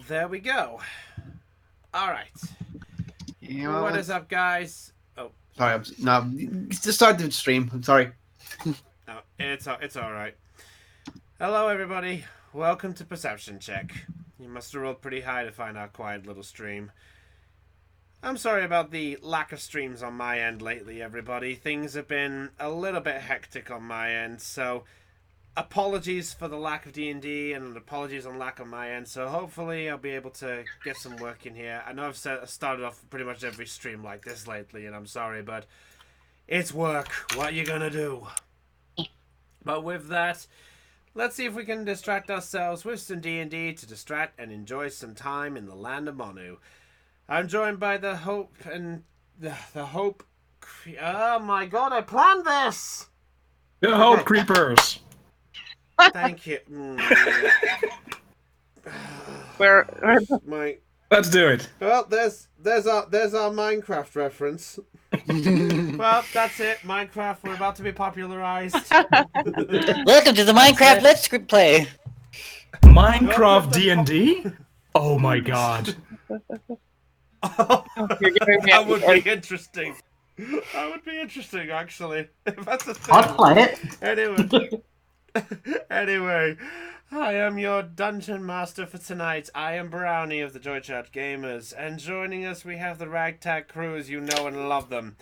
There we go. All right. Yeah, What is up, guys? Oh, sorry, no, just start the stream. I'm sorry. no, it's all right. Hello, everybody. Welcome to Perception Check. You must have rolled pretty high to find our quiet little stream. I'm sorry about the lack of streams on my end lately, everybody. Things have been a little bit hectic on my end, so apologies for the lack of D&D and apologies on lack on my end. So hopefully I'll be able to get some work in here. I know I've started off pretty much every stream like this lately, and I'm sorry, but it's work. What you gonna do? But with that, let's see if we can distract ourselves with some D&D to distract and enjoy some time in the land of Monu. I'm joined by the Hope and the Hope. Oh my god! I planned this. The Hope Creepers. Thank you. Where My Let's do it. well, there's our Minecraft reference. Well, that's it. Minecraft, we're about to be popularized. Welcome to the Minecraft Let's Script Play. Minecraft D&D? Oh my god. That would be interesting. That would be interesting, actually. If that's a thing. I'll play it. Anyway, I am your dungeon master for tonight. I am Brownie of the JCG Gamers, and joining us we have the ragtag crew as you know and love them.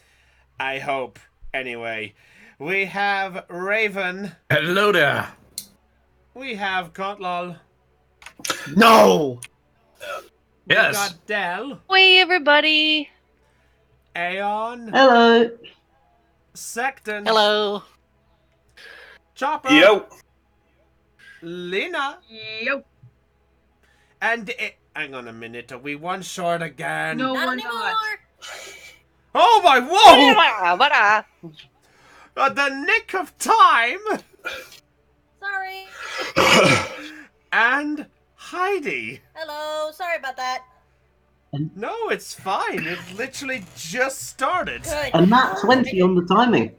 I hope. Anyway, we have Raven. Hello there. We have Kotlol. No. We Yes. got Del. Hey everybody! Aeon. Hello. Sexton. Hello. Chopper. Lena. Yo! And hang on a minute, are we one short again? No, Not we're anymore. not. Oh my, whoa! What? At the nick of time! Sorry. And Heidi. Hello. Sorry about that. No, it's fine. It literally just started. Good. And that's 20 on the timing.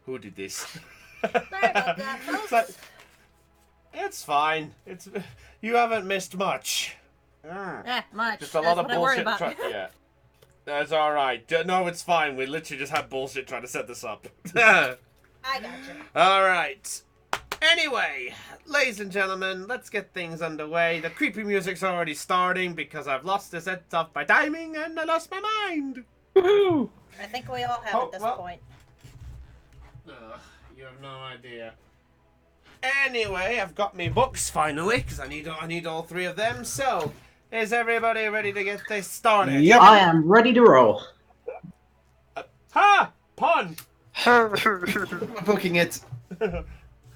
Who did this? Sorry about that, folks. It's fine. You haven't missed much. Much. Just a lot That's of what I worry bullshit. about. Yeah, that's all right. No, it's fine. We literally just had bullshit trying to set this up. All I gotcha. right. Anyway, ladies and gentlemen, let's get things underway. The creepy music's already starting because I've lost the set off by timing and I lost my mind. Woohoo. I think we all have Oh, at this well. point. Ugh, you have no idea. Anyway, I've got me books finally because I need all three of them. So, is everybody ready to get this started? Yep. I am ready to roll. Ha! Pun! Booking it.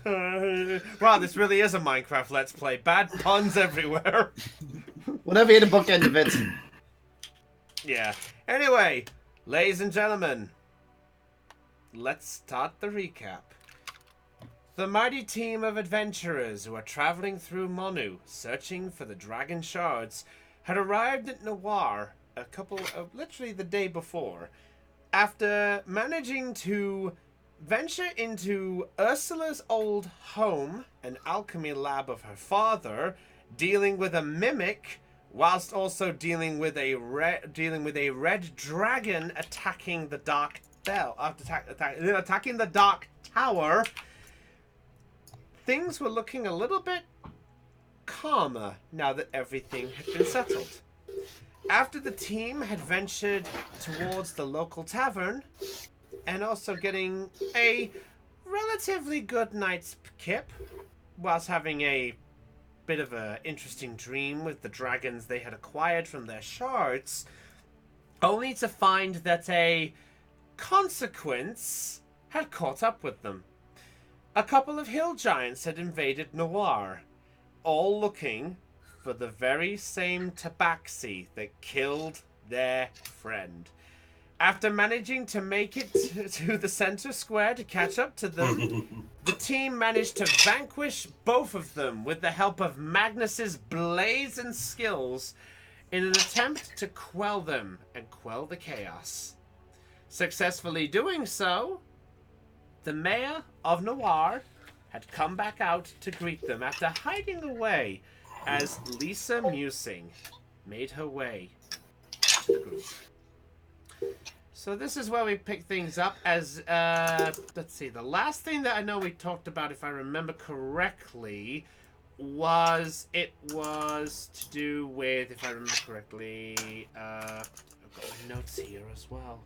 Wow, this really is a Minecraft Let's Play. Bad puns everywhere. Whatever you the book end of it. Yeah. Anyway, ladies and gentlemen, let's start the recap. The mighty team of adventurers who are traveling through Monu, searching for the dragon shards, had arrived at Noir literally the day before, after managing to venture into Ursula's old home, an alchemy lab of her father, dealing with a mimic, whilst also dealing with a red dragon attacking the dark attacking the dark tower. Things were looking a little bit calmer now that everything had been settled. After the team had ventured towards the local tavern, and also getting a relatively good night's kip, whilst having a bit of an interesting dream with the dragons they had acquired from their shards, only to find that a consequence had caught up with them. A couple of hill giants had invaded Noir, all looking for the very same tabaxi that killed their friend. After managing to make it to the center square to catch up to them, the team managed to vanquish both of them with the help of Magnus's blades and skills in an attempt to quell them and quell the chaos. Successfully doing so, the mayor of Noir had come back out to greet them after hiding away as Lisa Musing made her way to the group. So this is where we pick things up as, let's see, the last thing that I know we talked about, if I remember correctly, was to do with, if I remember correctly, I've got my notes here as well.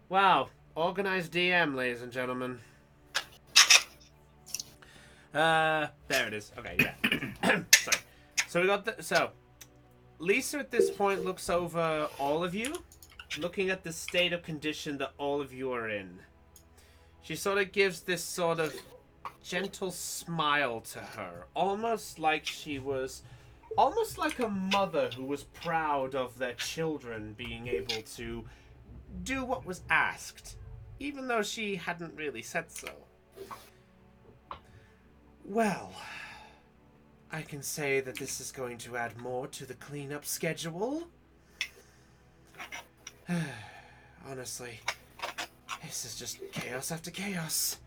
Wow, organized DM, ladies and gentlemen. There it is. Okay, yeah. Sorry. So we got so Lisa at this point looks over all of you, looking at the state of condition that all of you are in. She sort of gives this sort of gentle smile to her, almost like a mother who was proud of their children being able to do what was asked, even though she hadn't really said so. Well, I can say that this is going to add more to the cleanup schedule. Honestly, this is just chaos after chaos.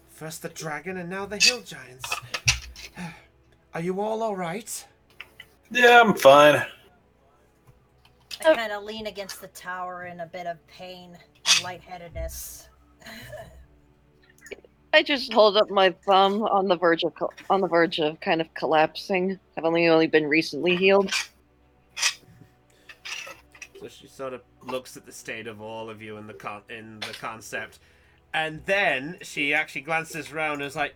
First the dragon and now the hill giants. Are you all alright? Yeah, I'm fine. I kind of lean against the tower in a bit of pain and lightheadedness. I just hold up my thumb on the verge of kind of collapsing. I've only been recently healed. So she sort of looks at the state of all of you in the concept, and then she actually glances around and is like,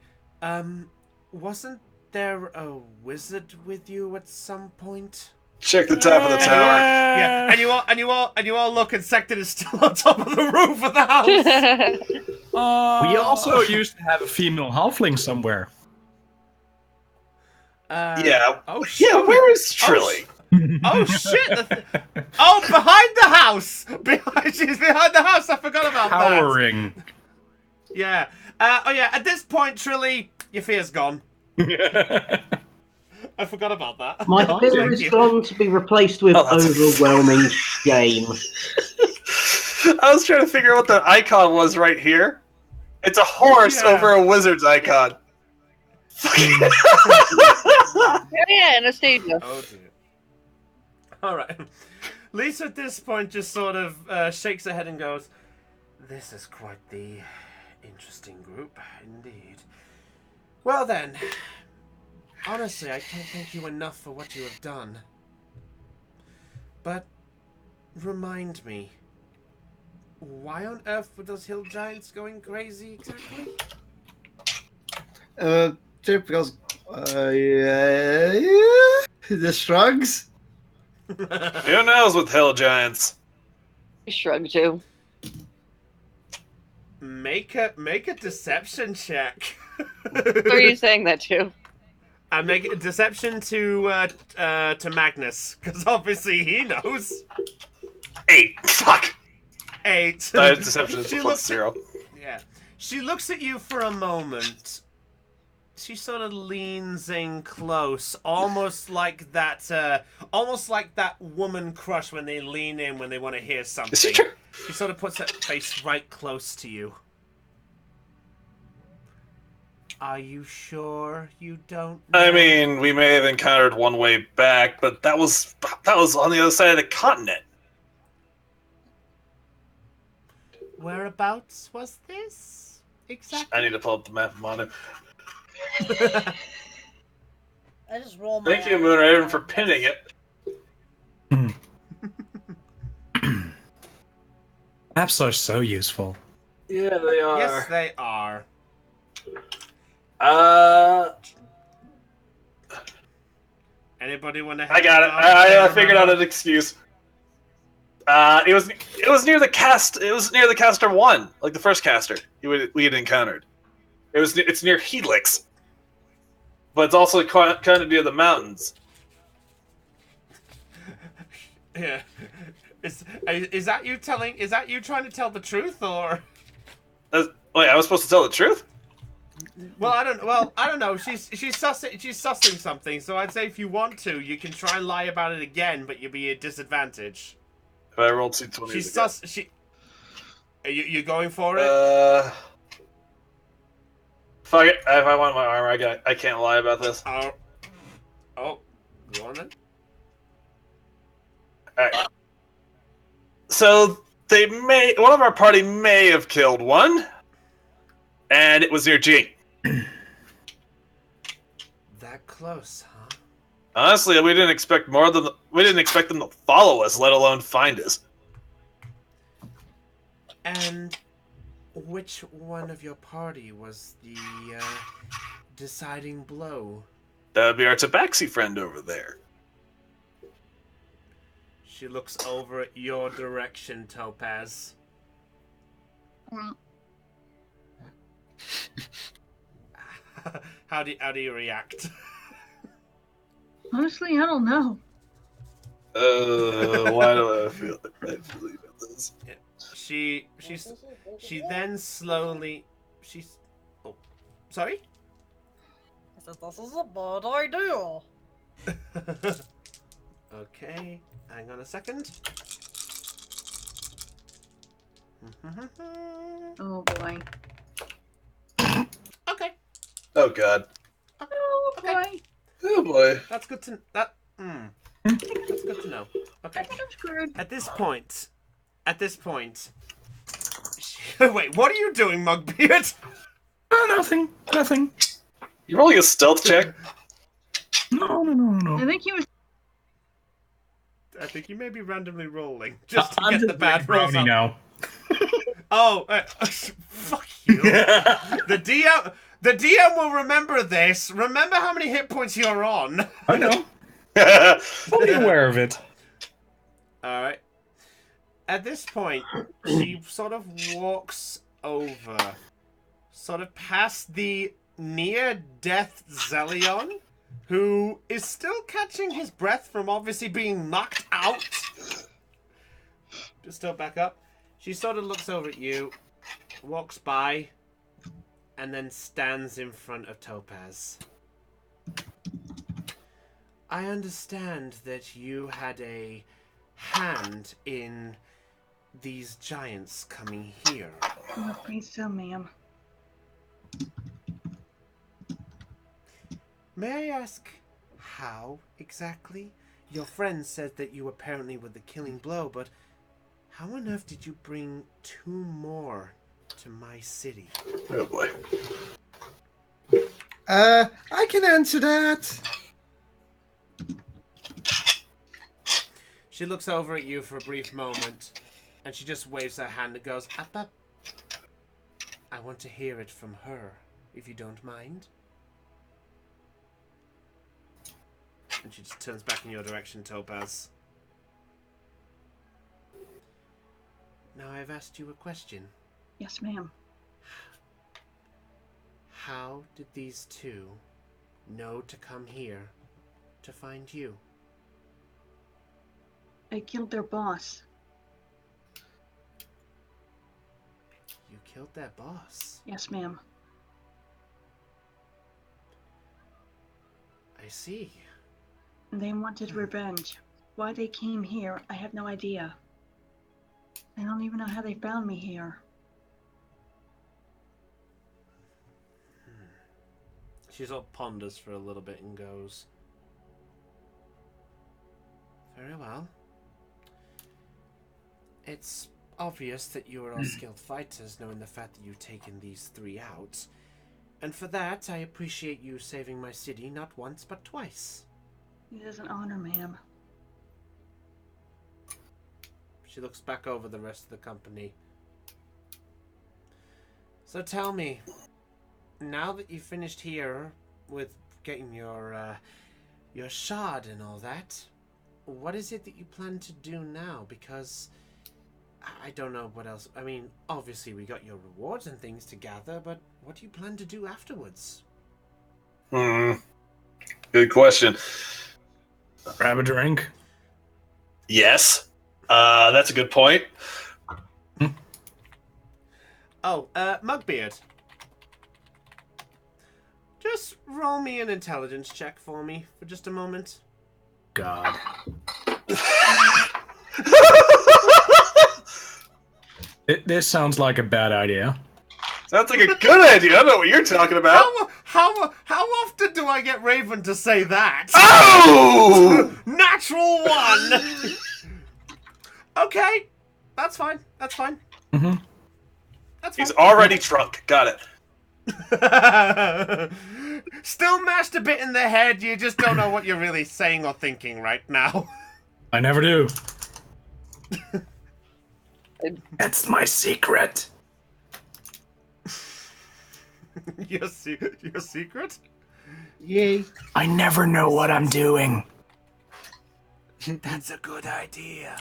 wasn't there a wizard with you at some point? Check the top of the tower. Yeah, and you all look, and Sector is still on top of the roof of the house. We also used to have a female halfling somewhere. Yeah. Oh shit. Yeah, where is Trilly? Oh shit! Behind the house. She's behind the house. I forgot about that. Cowering. Yeah. At this point, Trilly, your fear's gone. I forgot about that. My fear is gone to be replaced with overwhelming shame. I was trying to figure out what the icon was right here. It's a horse over a wizard's icon. Yeah, Anastasia. Oh dear. Alright. Lisa at this point just sort of shakes her head and goes, "This is quite the interesting group, indeed. Well then, honestly, I can't thank you enough for what you have done. But, remind me, why on earth were those hill giants going crazy exactly?" Because, the shrugs? Who knows with hill giants? I shrugged too. Make a deception check. Who are you saying that to? I make a deception to Magnus, because obviously he knows. 8. Fuck. 8. Deception is She plus looks 0. Yeah. She looks at you for a moment. She sort of leans in close, almost like that woman crush when they lean in when they want to hear something. She sort of puts her face right close to you. Are you sure you don't know? I mean, we may have encountered one way back, but that was on the other side of the continent. Whereabouts was this? Exactly. I need to pull up the map of Manu. I just roll my Thank you, eyes. Moonraven, for pinning it. Maps are so useful. Yeah, they are. Yes, they are. Anybody want to? I got it. I figured out an excuse. It was near the cast. It was near the caster 1, like the first caster we had encountered. It's near Helix, but it's also kind of near the mountains. Yeah. Is that you telling? Is that you trying to tell the truth, or? Wait, I was supposed to tell the truth? Well, I don't know. She's sussing something. So I'd say if you want to, you can try and lie about it again, but you'll be at disadvantage. If I rolled 2 20s. She's sus. Are you going for it? Fuck it. If I want my armor, I can't lie about this. Oh, go on then. Alright. So one of our party may have killed one, and it was near G. That close, huh? Honestly, we didn't expect them to follow us, let alone find us. And which one of your party was the deciding blow? That would be our tabaxi friend over there. She looks over at your direction, Topaz. How do you react? Honestly, I don't know. Why do I feel like I believe in this? Yeah. She then slowly oh, sorry? I said, this is a bad idea. Okay, hang on a second. Oh boy. Okay. Oh god. Oh boy. Oh boy. That's good to That's good to know. Okay. I'm screwed. At this point, wait, what are you doing, Mugbeard? Oh, nothing. You rolling a stealth check? No. I think he was. I think you may be randomly rolling just to I'm get just the bad rolls Brownie up. now. Oh, fuck you. The DM will remember this. Remember how many hit points you're on. I know. Fully aware of it. All right. At this point, she sort of walks over, sort of past the near-death Zelion, who is still catching his breath from obviously being knocked out. Just still back up. She sort of looks over at you, walks by, and then stands in front of Topaz. I understand that you had a hand in these giants coming here. I'm afraid so, ma'am. May I ask how exactly? Your friend said that you apparently were the killing blow, but how on earth did you bring 2 more to my city? Oh boy. I can answer that. She looks over at you for a brief moment, and she just waves her hand and goes, up. I want to hear it from her, if you don't mind. And she just turns back in your direction, Topaz. Now I've asked you a question. Yes, ma'am. How did these 2 know to come here to find you? I killed their boss. You killed their boss. Yes, ma'am. I see. They wanted revenge. Why they came here, I have no idea. I don't even know how they found me here. She sort of ponders for a little bit and goes, very well. It's obvious that you are all skilled fighters, knowing the fact that you've taken these 3 out. And for that, I appreciate you saving my city not once but twice. It is an honor, ma'am. She looks back over the rest of the company. So tell me, now that you've finished here with getting your shard and all that, what is it that you plan to do now? Because I don't know what else. I mean, obviously we got your rewards and things to gather, but what do you plan to do afterwards? Good question. Grab a drink. Yes. That's a good point. Oh, Mugbeard. Just roll me an intelligence check for me for just a moment. God. This sounds like a bad idea. Sounds like a good idea. I don't know what you're talking about. How often do I get Raven to say that? Oh! Natural one! Okay, that's fine. That's fine. Mm-hmm. That's fine. He's already drunk. Got it. Still mashed a bit in the head, you just don't know what you're really saying or thinking right now. I never do. That's my secret. Your secret? Yay. I never know what I'm doing. That's a good idea.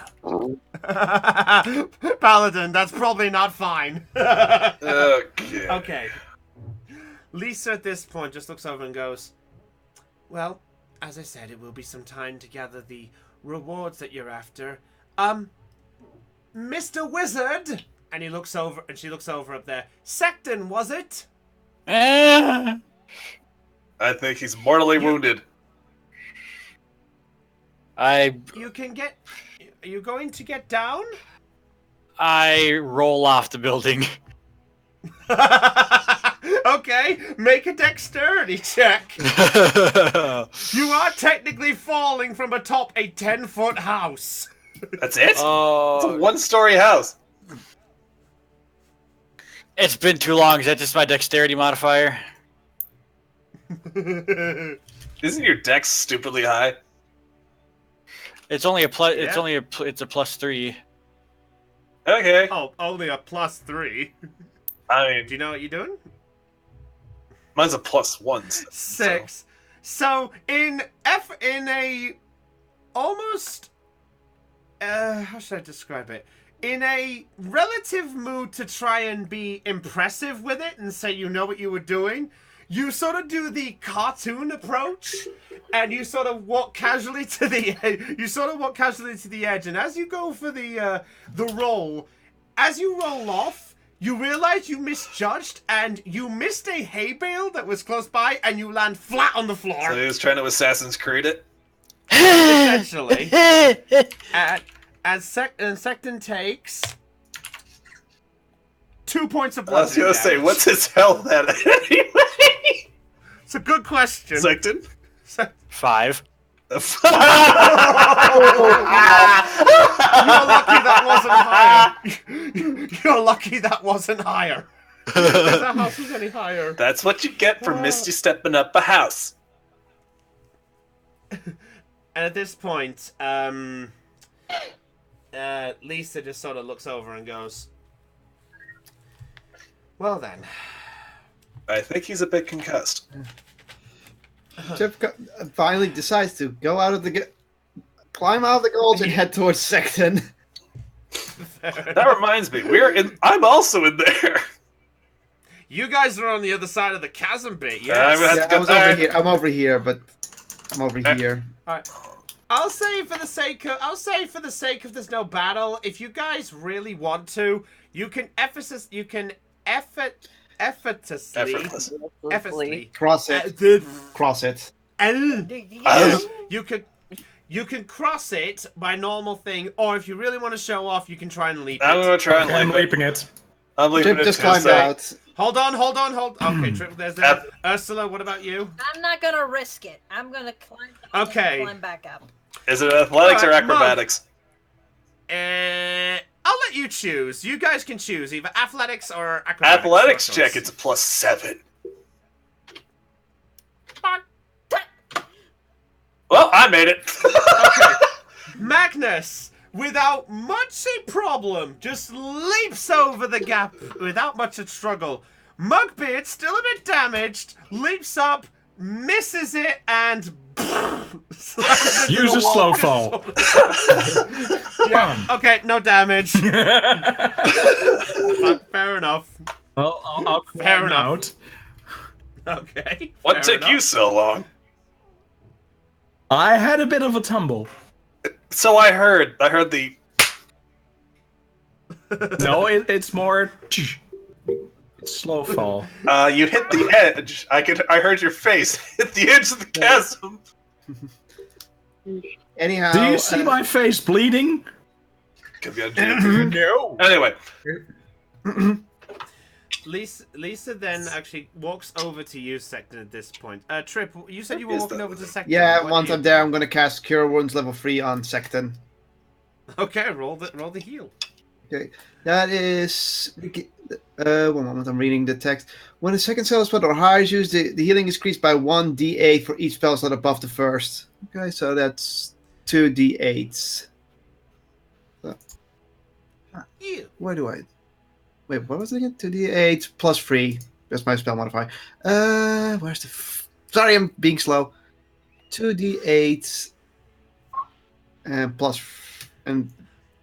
Paladin, that's probably not fine. Okay. Okay. Lisa at this point just looks over and goes, well, as I said, it will be some time to gather the rewards that you're after. Mr. Wizard! And he looks over, and she looks over up there. Secton, was it? I think he's mortally wounded. You can get... Are you going to get down? I roll off the building. Okay, make a dexterity check. You are technically falling from atop a 10-foot house. That's it? It's a Oh, one-story house. it's been too long. Is that just my dexterity modifier? Isn't your dex stupidly high? It's only a plus. It's Yeah. only it's a +3. Okay. Oh, only a +3. I mean, Do you know what you're doing? mine's a +1. 6. So in a almost how should I describe it? In a relative mood to try and be impressive with it and say you know what you were doing, you sort of do the cartoon approach, and you sort of walk casually to the edge. And as you go for the roll, as you roll off, you realize you misjudged and you missed a hay bale that was close by, and you land flat on the floor. So he was trying to Assassin's Creed it? Essentially. And Secton takes 2 points of I was bludgeoning gonna say, damage. what's his health at anyway? It's a good question. Secton? 5. You're lucky that wasn't higher. You're lucky that wasn't higher. If that house was any higher. That's what you get for Misty stepping up a house. And at this point, Lisa just sort of looks over and goes, well then. I think he's a bit concussed. Jeff finally decides to go out of the... climb out of the gulch and head towards Secton. That reminds me, I'm also in there. You guys are on the other side of the chasm bit, I'm yes. gonna have Yeah, to go I was over here. I'm over here, but I'm over here. Alright. I'll say for the sake of there's no battle, if you guys really want to, you can effortlessly Cross it. Cross it. You can cross it by normal thing, or if you really want to show off, you can try and leap I'm it. gonna try and I'm leap it. leaping it. I'm leaping Chip it just too, climbed so- out. Hold on. Okay, there's that. Ursula, what about you? I'm not gonna risk it. I'm gonna climb. Okay. Climb back up. Is it athletics or Alright, Mug. acrobatics? I'll let you choose. You guys can choose either athletics or acrobatics. Athletics What check, goes? it's a +7. Well, I made it. Okay. Magnus, without much a problem, just leaps over the gap without much a struggle. Mugbeard, still a bit damaged, leaps up, misses it, and slams into Use the a wall. slow fall. Yeah, okay, no damage. Fair enough. Well, I'll Fair climb enough. out. Okay. What fair took enough. you so long? I had a bit of a tumble. So I heard. I heard the. No, it's more slow fall. You hit the edge. I heard your face hit the edge of the chasm. Anyhow, Do you see my face bleeding? Could be on no. Anyway, Lisa then actually walks over to you, Secton, at this point. Trip, you said you were Is walking that- over to Secton. Yeah, What once do you I'm there, I'm gonna cast Cure Wounds level 3 on Secton. Okay, roll the heal. Okay, that is. 1 moment, I'm reading the text. When a second spell slot or higher is used, the healing is increased by 1d8 for each spell slot above the first. Okay, so that's 2d8s. So, You. where do I. Wait, what was it again? 2d8 plus 3. That's my spell modifier. Where's the. Sorry, I'm being slow. 2d8 and plus. And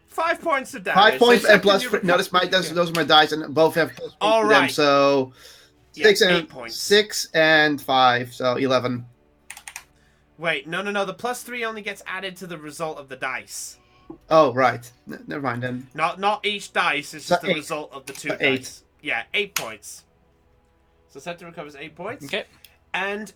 5 points of damage. 5 points So and plus. Secton, you No, those are my dice, and both have plus 3 All to them, right. so. Yeah, 6 8 and points. 6 and 5, so 11. Wait, no. The plus 3 only gets added to the result of the dice. Oh, right. Never mind then. Not each dice. It's So just the 8. result of the 2 So 8. dice. Yeah, 8 points. So Secton recovers 8 points. Okay. And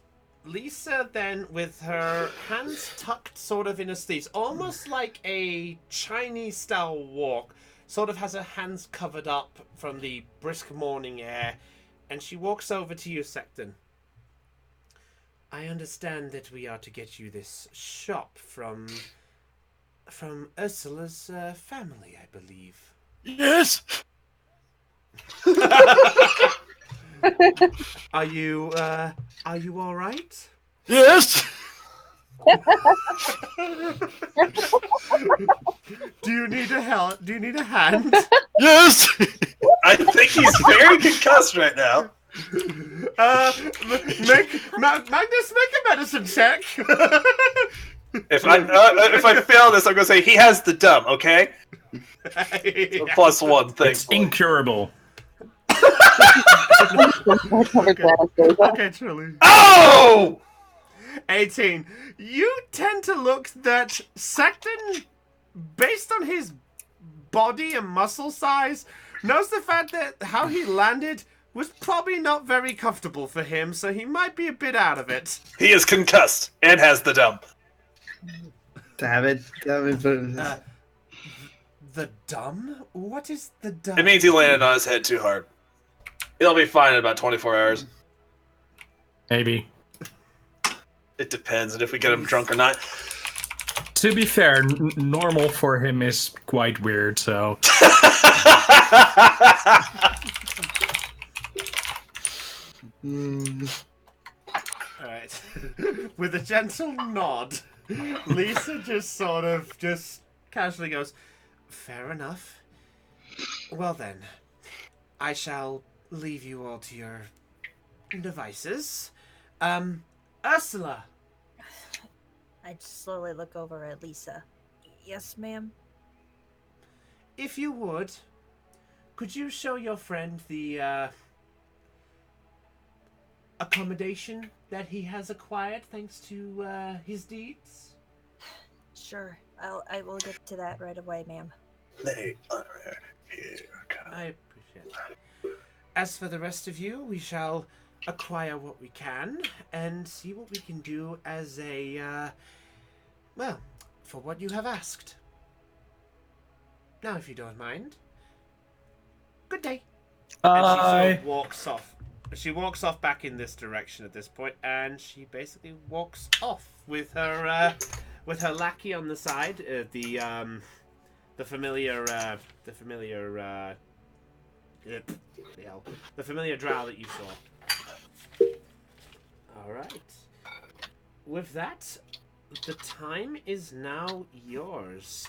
Lisa then, with her hands tucked sort of in a sleeve, almost like a Chinese-style walk, sort of has her hands covered up from the brisk morning air, and she walks over to you, Secton. I understand that we are to get you this shop from Ursula's family, I believe. Yes. Are you all right? Yes. Do you need a help? Do you need a hand? Yes. I think he's very concussed right now. Magnus, make a medicine check. If I fail this, I'm gonna say he has the dumb. Okay. Plus 1. It's Thankfully. incurable. Okay, truly. Oh! 18. You tend to look that Secton, based on his body and muscle size, knows the fact that how he landed was probably not very comfortable for him, so he might be a bit out of it. He is concussed and has the dumb. Damn it. The dumb? What is the dumb? It means he landed on his head too hard. He'll be fine in about 24 hours. Maybe. It depends on if we get him drunk or not. To be fair, normal for him is quite weird, so. Alright. With a gentle nod, Lisa just casually goes, fair enough. Well then, I shall leave you all to your devices. Ursula. I slowly look over at Lisa. Yes, ma'am. If you would, could you show your friend the accommodation that he has acquired thanks to his deeds? Sure. I will get to that right away, ma'am. Here come. I appreciate it. As for the rest of you, we shall acquire what we can and see what we can do as a, well, for what you have asked. Now, if you don't mind, good day. And she sort of walks off. She walks off back in this direction at this point, and she basically walks off with her lackey on the side, the familiar drow that you saw. All right. With that, the time is now yours.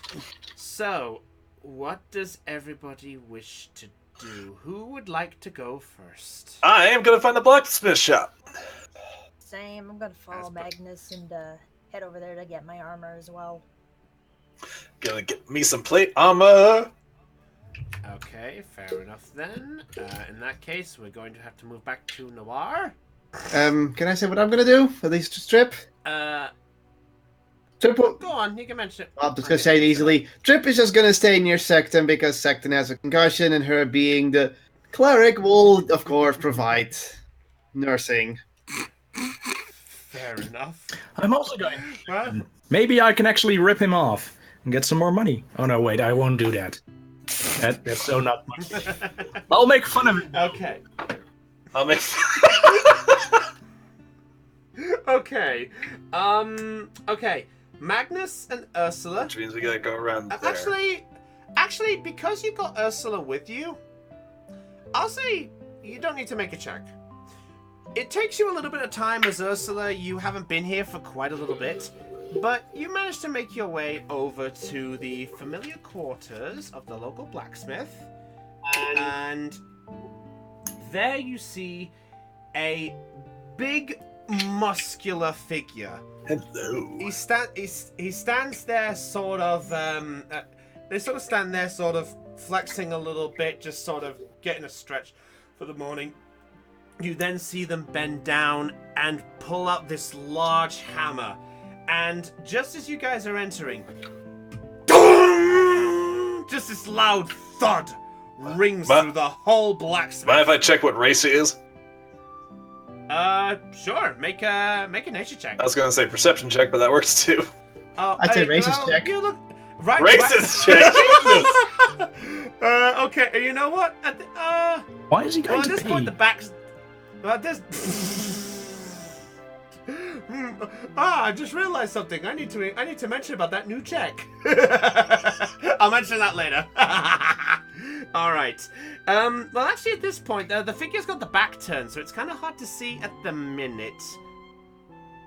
So, what does everybody wish to do? Who would like to go first? I am gonna find the blacksmith shop. Same. I'm gonna follow Magnus and head over there to get my armor as well. Gonna get me some plate armor. Okay, fair enough then. In that case, we're going to have to move back to Noir. Can I say what I'm gonna do? At least Strip? Trip, Go on, you can mention it. I'm just gonna say it easily. Trip is just gonna stay near Secton because Secton has a concussion, and her being the cleric will, of course, provide nursing. Fair enough. I'm also going. Well, Maybe I can actually rip him off and get some more money. Oh no, wait, I won't do that. That's so not my. I'll make fun of it. Okay. I'll make. Okay. Okay. Magnus and Ursula. Which means we gotta go around there. Actually, because you got Ursula with you, I'll say you don't need to make a check. It takes you a little bit of time as Ursula. You haven't been here for quite a little bit, but you managed to make your way over to the familiar quarters of the local blacksmith, and there you see a big, muscular figure. Hello. He stands there sort of, they sort of stand there sort of flexing a little bit, just sort of getting a stretch for the morning. You then see them bend down and pull out this large hammer. And just as you guys are entering, just this loud thud rings through the whole blacksmith. Mind if I check what race he is? Sure. Make a nature check. I was gonna say perception check, but that works too. I'd say racist check. You look right. Racist check. Okay. You know what? Why is he going Well, at to this pee? point, the backs. Well, this. I just realized something. I need to mention about that new check. I'll mention that later. All right. Well, actually, at this point, the figure's got the back turned, so it's kind of hard to see at the minute.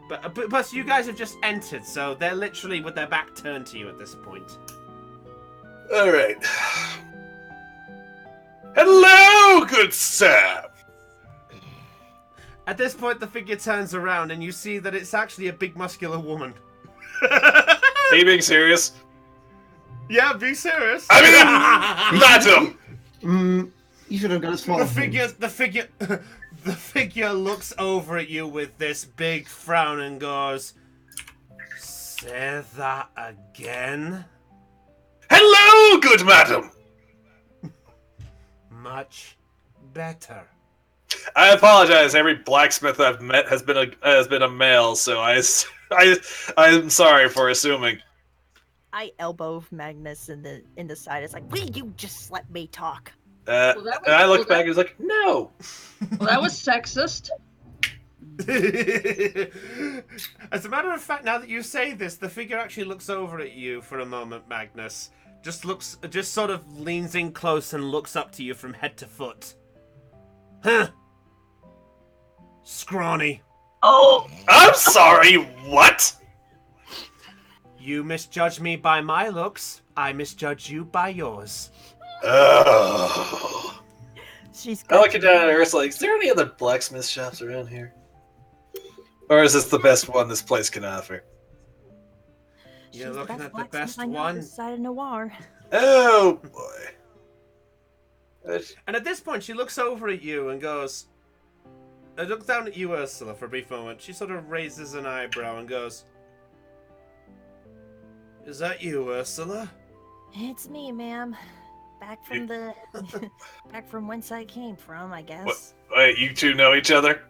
But plus, you guys have just entered, so they're literally with their back turned to you at this point. All right. Hello, good sir. At this point, the figure turns around, and you see that it's actually a big, muscular woman. Are you being serious? Yeah, be serious. I mean, madam. You should have got a smaller. The figure looks over at you with this big frown and goes, "Say that again." Hello, good madam. Much better. I apologize. Every blacksmith I've met has been a male, so I'm sorry for assuming. I elbow Magnus in the side. It's like, will you just let me talk? And I look back and was like, no. Well, that was sexist. As a matter of fact, now that you say this, the figure actually looks over at you for a moment, Magnus. Just sort of leans in close and looks up to you from head to foot. Huh. Scrawny. Oh, I'm sorry, what? You misjudge me by my looks. I misjudge you by yours. Oh. She's I look at Ursula like, is there any other blacksmith shops around here? Or is this the best one this place can offer? You're She's looking at the blacksmith best I know one. this side of Noir. Oh, boy. And at this point, she looks over at you and goes... I look down at you, Ursula, for a brief moment. She sort of raises an eyebrow and goes... Is that you, Ursula? It's me, ma'am. Back from back from whence I came from, I guess. Wait, you two know each other?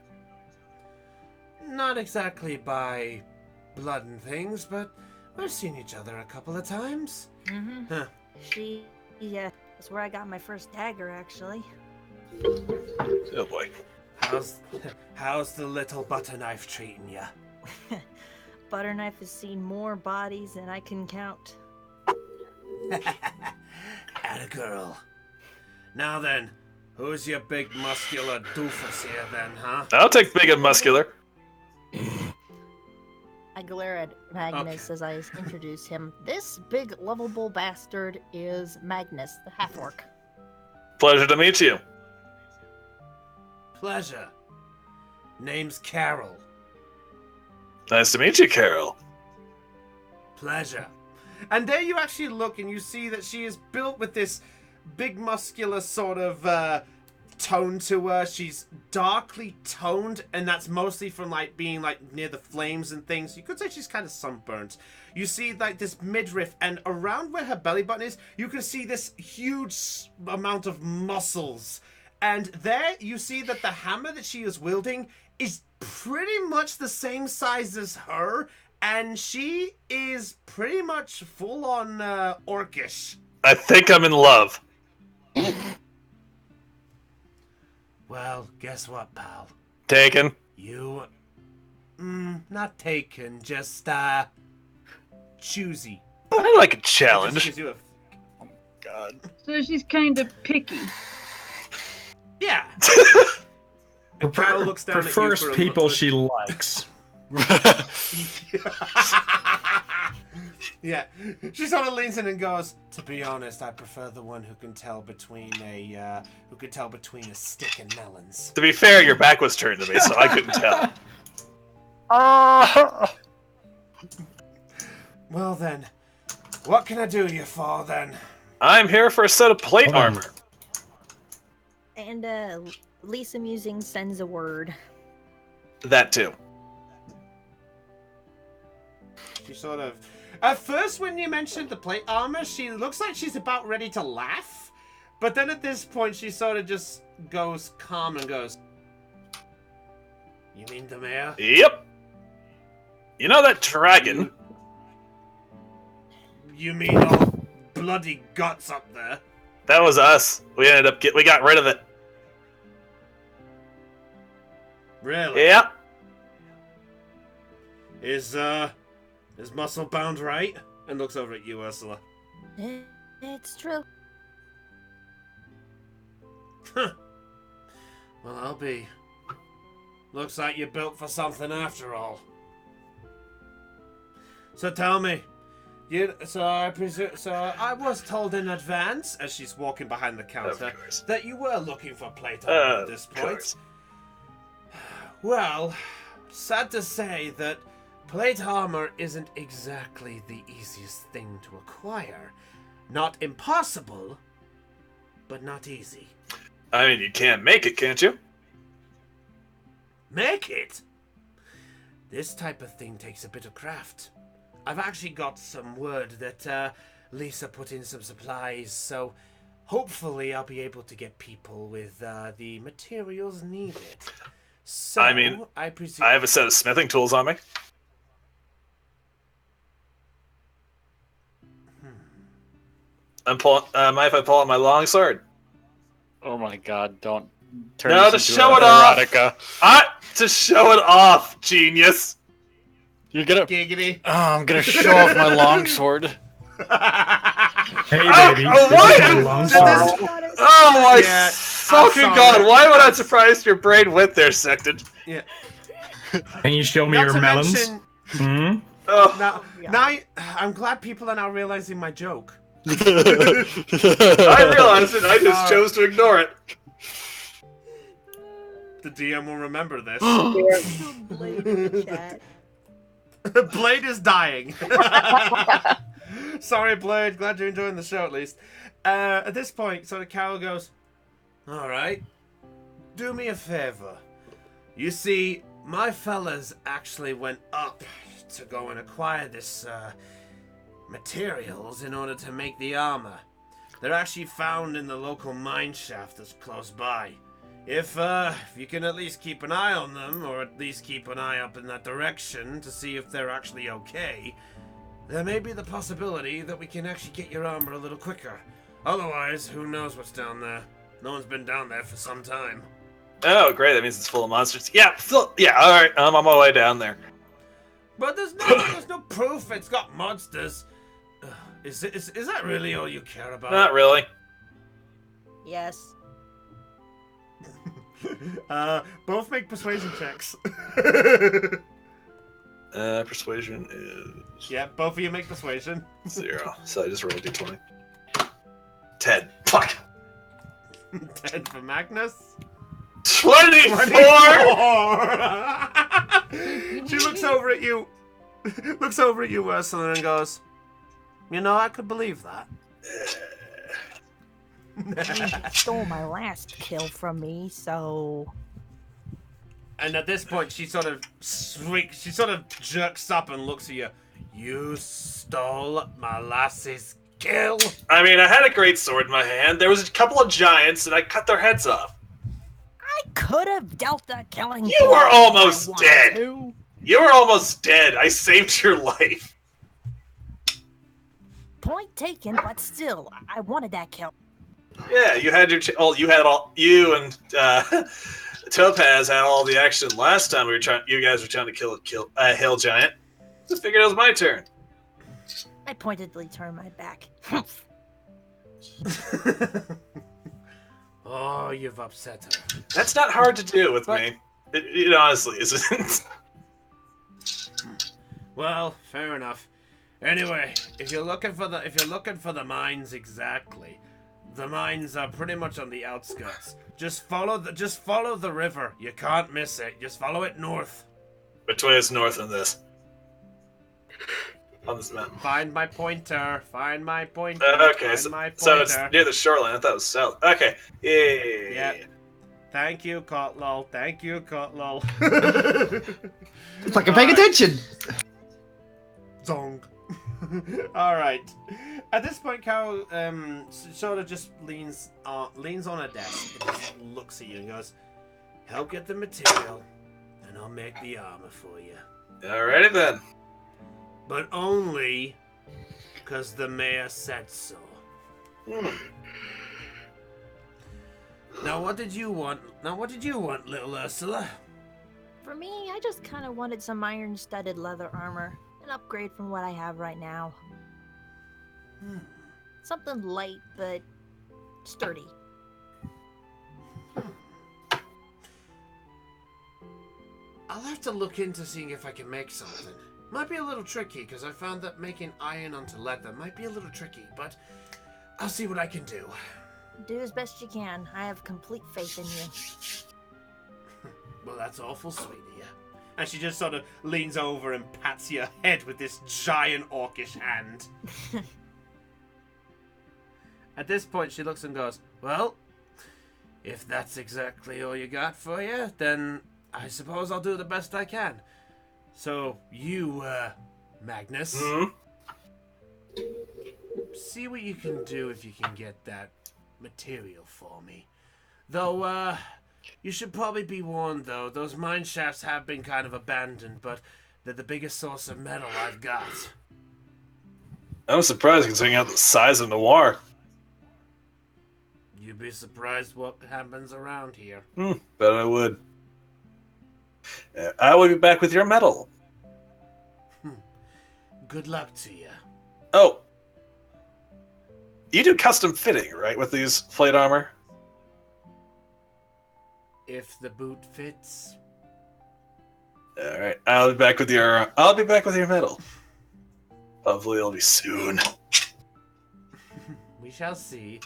Not exactly by blood and things, but we've seen each other a couple of times. Mm-hmm. Huh. That's where I got my first dagger, actually. Oh boy. How's the little butter knife treating ya? Butterknife has seen more bodies than I can count. Atta girl. Now then, who's your big muscular doofus here then, huh? I'll take big and muscular. I glare at Magnus as I introduce him. This big, lovable bastard is Magnus, the half-orc. Pleasure to meet you. Pleasure. Name's Carol. Nice to meet you, Carol. Pleasure. And there you actually look and you see that she is built with this big muscular sort of tone to her. She's darkly toned, and that's mostly from like being like near the flames and things. You could say she's kind of sunburnt. You see like this midriff, and around where her belly button is, you can see this huge amount of muscles. And there you see that the hammer that she is wielding is pretty much the same size as her, and she is pretty much full on orcish. I think I'm in love. Well, guess what, pal? Taken. You... not taken, just, choosy. I like a It just challenge. gives you a... God. So she's kind of picky. Yeah. And Carol looks down Prefers at you for people a she likes. Yeah. She sort of leans in and goes, "To be honest, I prefer the one who can tell between a stick and melons." To be fair, your back was turned to me, so I couldn't tell. Well then, what can I do you for then? I'm here for a set of plate Hold on. armor. And Lisa Musing sends a word. That too. She sort of... At first, when you mentioned the plate armor, she looks like she's about ready to laugh. But then at this point, she sort of just goes calm and goes, "You mean the mayor?" Yep. You know that dragon? You mean all bloody guts up there? That was us. We got rid of it. Really? Yeah. Is Muscle Bound right? And looks over at you, Ursula. It's true. Huh. Well, I'll be. Looks like you're built for something after all. So tell me, I was told in advance, as she's walking behind the counter, Of course. that you were looking for plate armor at this Of point. course. Well, sad to say that plate armor isn't exactly the easiest thing to acquire. Not impossible, but not easy. I mean, you can make it, can't you? Make it? This type of thing takes a bit of craft. I've actually got some word that Lisa put in some supplies, so hopefully I'll be able to get people with the materials needed. So, I mean, I presume... I have a set of smithing tools on me. I'm pulling. Mind if I pull out my long sword? Oh my god, don't turn No, this to into show a it off. erotica. To show it off, genius. You're gonna. Giggity. Oh, I'm gonna show off my longsword. Hey, Oh, baby. oh, this why? is your long sword. Oh my Yeah, fucking I'm god! sorry. Why would I surprise your brain went there, Sected? Yeah. Can you show me Not your to melons? mention, Hmm? Oh, I'm glad people are now realizing my joke. I realized it. I just chose to ignore it. The DM will remember this. Blade in the chat. Blade is dying. Sorry, Blade. Glad you're enjoying the show at least. At this point, sort of Carol goes, "All right, do me a favor. You see, my fellas actually went up to go and acquire this materials in order to make the armor. They're actually found in the local mine shaft that's close by. If you can at least keep an eye on them, or at least keep an eye up in that direction to see if they're actually okay, there may be the possibility that we can actually get your armor a little quicker. Otherwise, who knows what's down there? No one's been down there for some time." Oh, great! That means it's full of monsters. Yeah, yeah. All right, I'm on my way down there. But there's no proof it's got monsters. Is that really all you care about? Not really. Yes. Both make persuasion checks. Persuasion is Yeah, both of you make persuasion. 0. So I just rolled a d20. 10. Fuck. 10 for Magnus. 24. She looks over at you. Looks over at you, Ursula, and goes, "You know, I could believe that." You stole my last kill from me, so And at this point, she sort of shrieks. She sort of jerks up and looks at you. "You stole my lass's kill?" I mean, I had a great sword in my hand. There was a couple of giants, and I cut their heads off. I could have dealt that killing. You were almost if I wanted dead. to. You were almost dead. I saved your life. Point taken, but still, I wanted that kill. Yeah, you had your. You and Topaz had all the action last time You guys were trying to kill a hill giant. So I figured it was my turn. I pointedly turned my back. Oh, you've upset her. That's not hard to do with me. It honestly isn't. Well, fair enough. Anyway, if you're looking for the mines exactly, the mines are pretty much on the outskirts. Just follow the river. You can't miss it. Just follow it north. Which way is north on this? On this map. Find my pointer. Okay, so it's near the shoreline. I thought it was south. Okay. Yeah. Thank you, Kotlol. It's like I'm paying attention. Zong. All right. At this point, Carol sort of just leans on a desk and just looks at you and goes, "Help get the material, and I'll make the armor for you." Alrighty then. But only because the mayor said so. Now, what did you want, little Ursula? For me, I just kind of wanted some iron-studded leather armor. An upgrade from what I have right now. Something light, but sturdy. I'll have to look into seeing if I can make something. Might be a little tricky, because I found that making iron onto leather might be a little tricky, but I'll see what I can do. Do as best you can. I have complete faith in you. Well, that's awful sweet of you. And she just sort of leans over and pats your head with this giant orcish hand. At this point, she looks and goes, "Well, if that's exactly all you got for you, then I suppose I'll do the best I can. So, you, Magnus, see what you can do if you can get that material for me. Though, you should probably be warned, though. Those mine shafts have been kind of abandoned, but they're the biggest source of metal I've got." I'm surprised considering the size of Noir. You'd be surprised what happens around here. Bet I would. I will be back with your medal. Good luck to you. Oh. You do custom fitting, right, with these plate armor? If the boot fits. All right, I'll be back with your medal. Hopefully, it'll be soon. We shall see.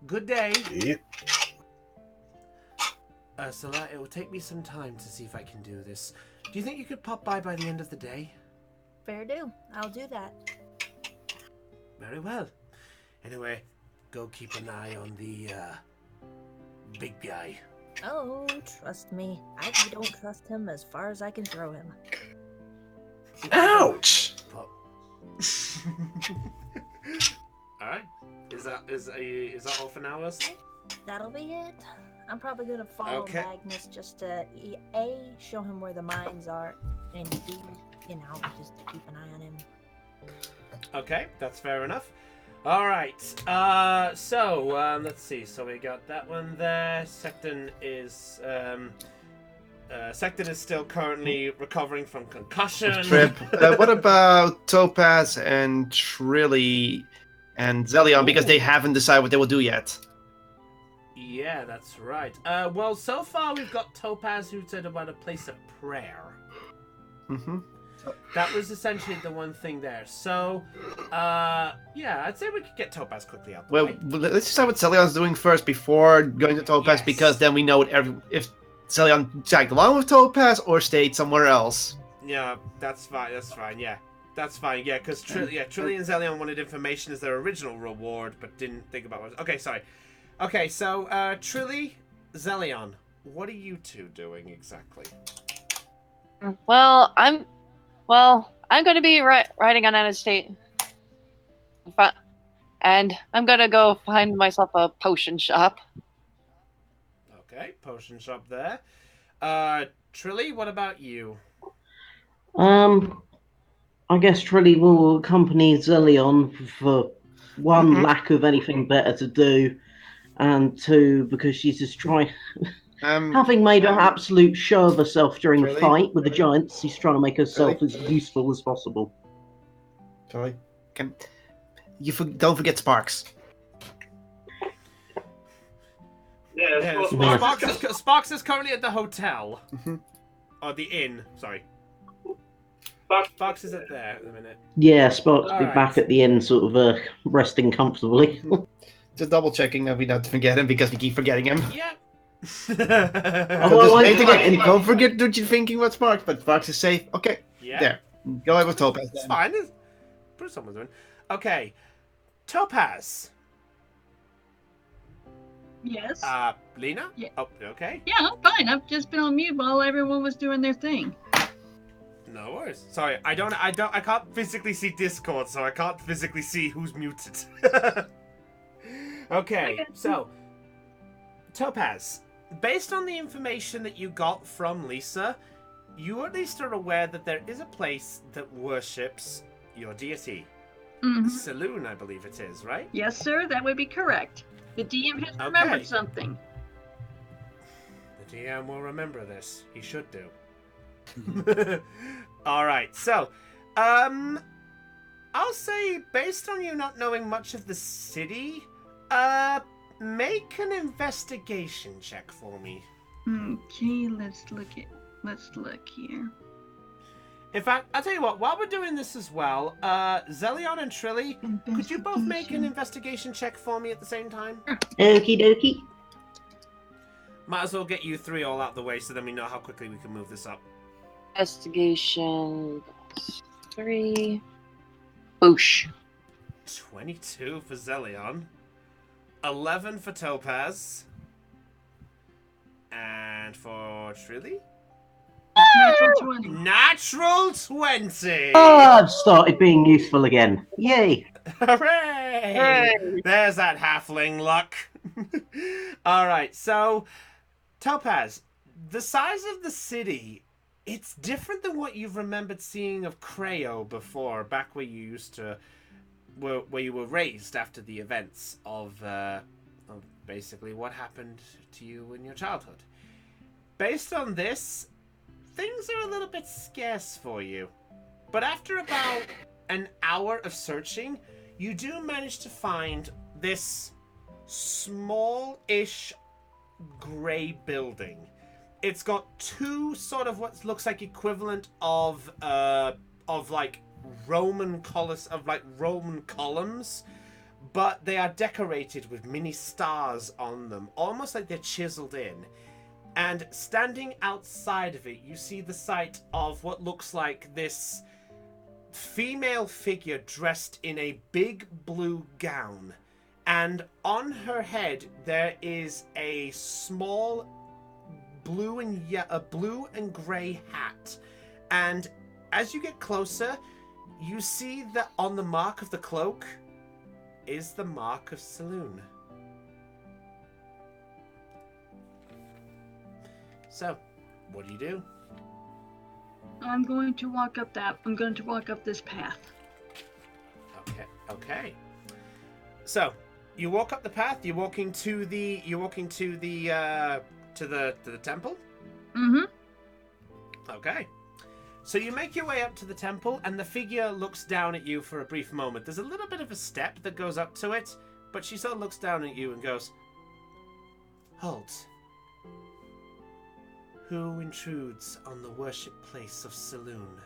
Good day. Yep. Ursula, it will take me some time to see if I can do this. Do you think you could pop by the end of the day? Fair do. I'll do that. Very well. Anyway, go keep an eye on the big guy. Oh, trust me. I don't trust him as far as I can throw him. Ouch! Alright. Is that all for now, Ursula? That'll be it. I'm probably gonna follow Magnus just to show him where the mines are, and B, just to keep an eye on him. Okay, that's fair enough. All right. So let's see. So we got that one there. Secton is still currently recovering from concussion. Trip. What about Topaz and Trilly and Zelion? Because they haven't decided what they will do yet. Yeah, that's right. Well, so far we've got Topaz, who said about a place of prayer. Mm-hmm. That was essentially the one thing there. So, yeah, I'd say we could get Topaz quickly out the way. Let's decide what Zelion's doing first before going to Topaz, because then we know if Zelion tagged along with Topaz or stayed somewhere else. Yeah, that's fine. Yeah, that's fine. Yeah, because Trilly and Zelion wanted information as their original reward, but didn't think about what. Okay, sorry. Okay, so Trilly, Zelion, what are you two doing exactly? Well, I'm going to be riding on out of state, and I'm going to go find myself a potion shop. Okay, potion shop there. Trilly, what about you? I guess Trilly will accompany Zelion for one lack of anything better to do, and 2 because she's just trying. Having made an absolute show of herself during the Really? fight with the giants, she's trying to make herself as useful as possible. Charlie, don't forget Sparks. Yeah, Sparks is currently at the hotel. Or the inn, sorry. Sparks is at there at the minute. Yeah, Sparks will be Alright. back at the end, sort of resting comfortably. Just double checking that we don't forget him because we keep forgetting him. Yeah. Don't forget what you're thinking about Sparks, but Sparks is safe. Okay. Yeah. There. Go ahead with Topaz. It's fine. Put someone's doing. Okay. Topaz. Yes. Lena? Yeah. Oh, okay. Yeah, I'm fine. I've just been on mute while everyone was doing their thing. No worries. Sorry, I can't physically see Discord, so I can't physically see who's muted. Okay, so Topaz, based on the information that you got from Lisa, you at least are aware that there is a place that worships your deity. Saloon, I believe it is, right? Yes, sir, that would be correct. The DM has remembered something. The DM will remember this. He should do. Alright, so, I'll say, based on you not knowing much of the city, make an investigation check for me. Okay, let's look here. In fact, I'll tell you what, while we're doing this as well, Zelion and Trilly, could you both make an investigation check for me at the same time? Okie dokie. Might as well get you 3 all out the way so then we know how quickly we can move this up. Investigation 3. Boosh. 22 for Zelion. 11 for Topaz. And for Trilly? Natural 20. Natural 20! Oh, I've started being useful again. Yay! Hooray! Hooray! There's that halfling luck. Alright, so Topaz, the size of the city, it's different than what you've remembered seeing of Creo before, back where you used to, where you were raised after the events of basically what happened to you in your childhood. Based on this, things are a little bit scarce for you. But after about an hour of searching, you do manage to find this small-ish grey building. It's got 2 sort of what looks like equivalent of like Roman columns, but they are decorated with mini stars on them, almost like they're chiseled in. And standing outside of it, you see the sight of what looks like this female figure dressed in a big blue gown. And on her head, there is a small blue and grey hat. And as you get closer, you see that on the mark of the cloak is the mark of Saloon. So, what do? I'm going to walk up this path. Okay. So, you walk up the path. You're walking to the temple. Okay. So you make your way up to the temple, and the figure looks down at you for a brief moment. There's a little bit of a step that goes up to it, but she sort of looks down at you and goes, "Halt. Who intrudes on the worship place of Saloon?"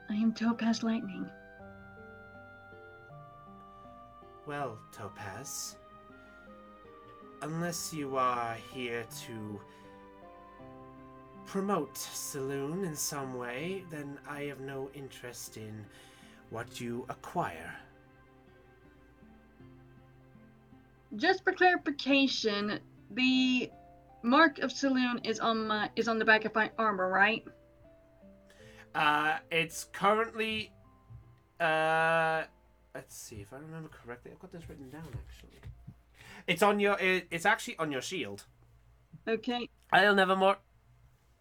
I am Topaz Lightning. Well, Topaz, unless you are here to promote Saloon in some way, then I have no interest in what you acquire. Just for clarification, the mark of Saloon is on the back of my armor, right? It's currently let's see if I remember correctly. I've got this written down actually. It's actually on your shield. Okay. I'll never more.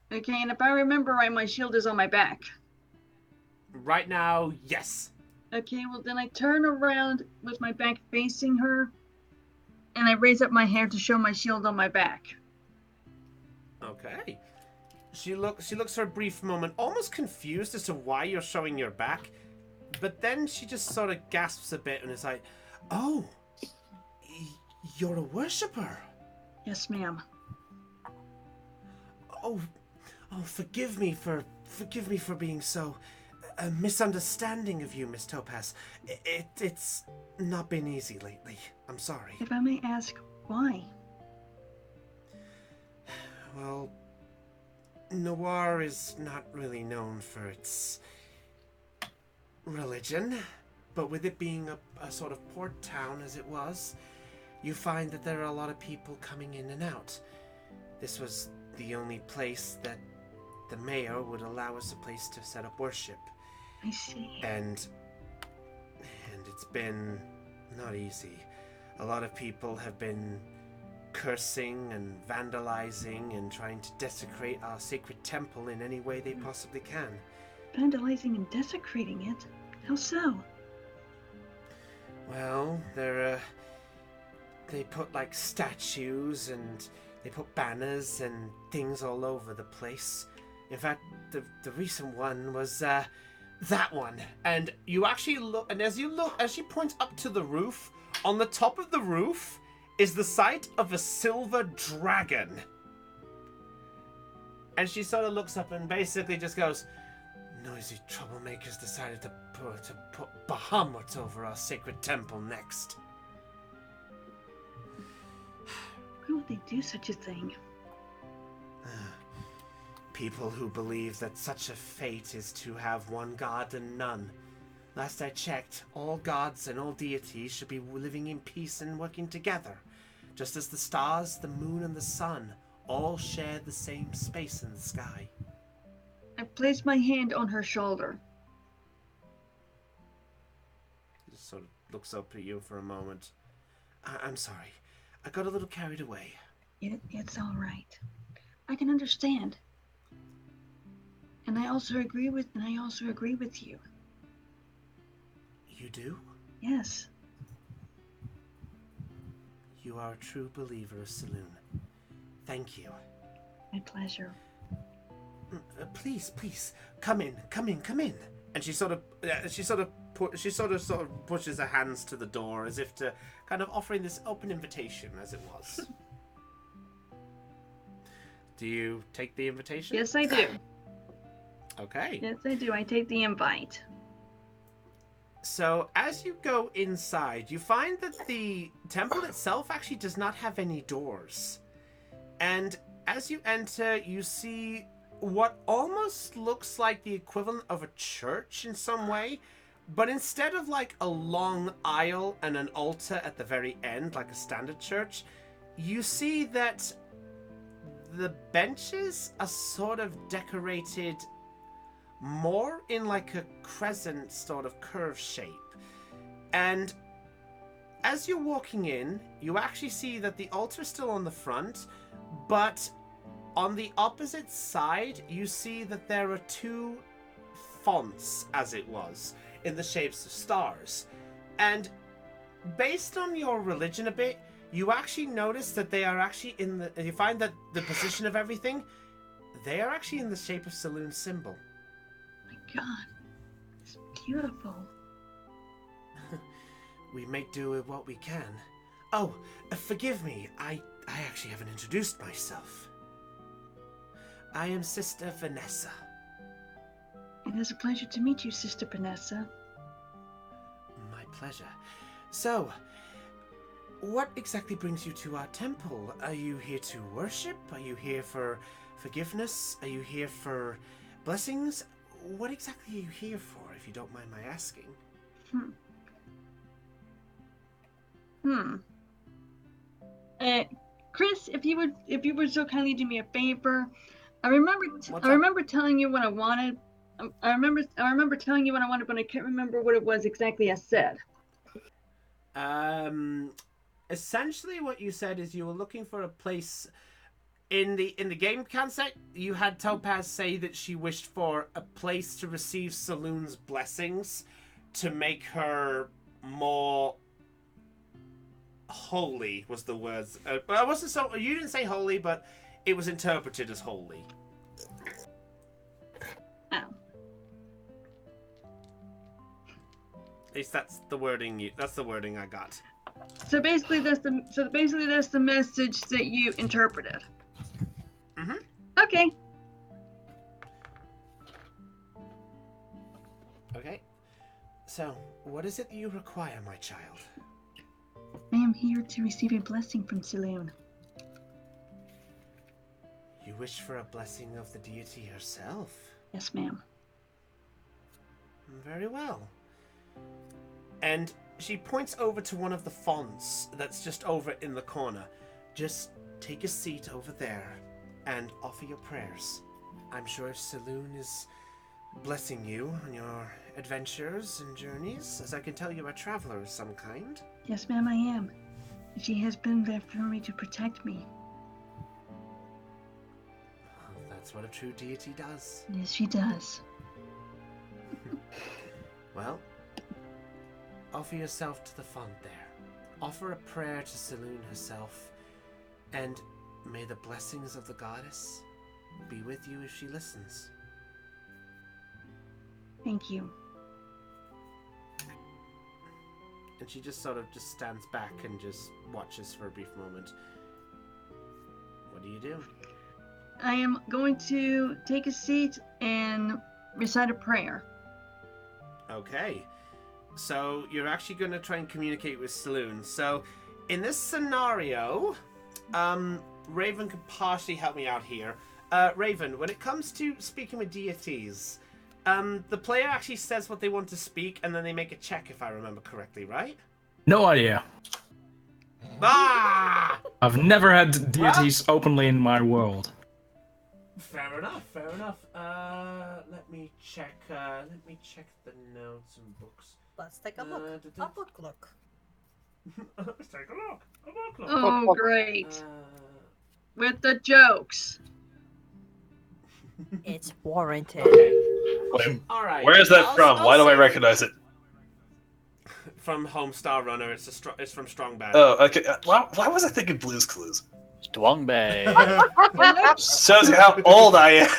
Okay, and if I remember right, my shield is on my back. Right now, yes. Okay, well then I turn around with my back facing her, and I raise up my hair to show my shield on my back. Okay. She looks for a brief moment, almost confused as to why you're showing your back, but then she just sort of gasps a bit and is like, "Oh, you're a worshipper." Yes, ma'am. Oh, forgive me for being so misunderstanding of you, Miss Topaz. It's not been easy lately. I'm sorry. If I may ask, why? Well, Noir is not really known for its religion, but with it being a sort of port town as it was, you find that there are a lot of people coming in and out. This was the only place that the mayor would allow us a place to set up worship. I see. And it's been not easy. A lot of people have been cursing and vandalizing and trying to desecrate our sacred temple in any way they possibly can. Vandalizing and desecrating it? How so? Well, they put like statues and they put banners and things all over the place. In fact, the recent one was that one. And you actually look, and as she points up to the roof, on the top of the roof is the sight of a silver dragon. And she sort of looks up and basically just goes, "Noisy troublemakers decided to put Bahamut over our sacred temple next." Why would they do such a thing? People who believe that such a fate is to have one god and none. Last I checked, all gods and all deities should be living in peace and working together, just as the stars, the moon, and the sun all share the same space in the sky. I place my hand on her shoulder. Just sort of looks up at you for a moment. I'm sorry. I got a little carried away. It's all right. I can understand. And I also agree with you. You do? Yes. You are a true believer of Saloon. Thank you. My pleasure. Please, come in. And she sort of pushes her hands to the door as if to kind of offering this open invitation as it was. Do you take the invitation? Yes, I do. Okay. Yes, I do. I take the invite. So, as you go inside, you find that the temple itself actually does not have any doors. And as you enter, you see what almost looks like the equivalent of a church in some way, but instead of like a long aisle and an altar at the very end, like a standard church, you see that the benches are sort of decorated more in like a crescent sort of curve shape. And as you're walking in, you actually see that the altar is still on the front, but on the opposite side, you see that there are two fonts, as it was, in the shapes of stars. And based on your religion a bit, you actually notice that they are actually you find that the position of everything, they are actually in the shape of Saloon's symbol. God, it's beautiful. We make do with what we can. Oh, forgive me. I actually haven't introduced myself. I am Sister Vanessa. It is a pleasure to meet you, Sister Vanessa. My pleasure. So, what exactly brings you to our temple? Are you here to worship? Are you here for forgiveness? Are you here for blessings? What exactly are you here for, if you don't mind my asking? Chris, if you would so kindly do me a favor. I remember telling you what I wanted. I remember telling you what I wanted, but I can't remember what it was exactly I said. Essentially what you said is you were looking for a place in the game concept. You had Topaz say that she wished for a place to receive Saloon's blessings to make her more holy was the words. But I wasn't so. You didn't say holy, but it was interpreted as holy. Oh. At least that's the wording. That's the wording I got. So basically, that's the message that you interpreted. Mm-hmm. Okay. Okay. So, what is it you require, my child? I am here to receive a blessing from Saloon. You wish for a blessing of the deity herself? Yes, ma'am. Very well. And she points over to one of the fonts that's just over in the corner. Just take a seat over there and offer your prayers. I'm sure Saloon is blessing you on your adventures and journeys, as I can tell you're a traveler of some kind. Yes, ma'am, I am. She has been there for me to protect me. Well, that's what a true deity does. Yes, she does. Well, offer yourself to the font there. Offer a prayer to Saloon herself, and may the blessings of the goddess be with you if she listens. Thank you. And she just sort of just stands back and just watches for a brief moment. What do you do? I am going to take a seat and recite a prayer. Okay. So you're actually going to try and communicate with Saloon. So in this scenario, Raven could partially help me out here. Raven, when it comes to speaking with deities, the player actually says what they want to speak, and then they make a check, if I remember correctly, right? No idea. Ah! I've never had deities openly in my world. Fair enough, fair enough. Let me check the notes and books. Let's take a look. A look. Let's take a look. A book look. Oh, great. With the jokes. It's warranted. Wait, all right. Where is that from? Why do I recognize it? From Homestar Runner. It's from Strong Bad. Oh, okay. Why was I thinking Blue's Clues? Strong Bay. Shows you how old I am.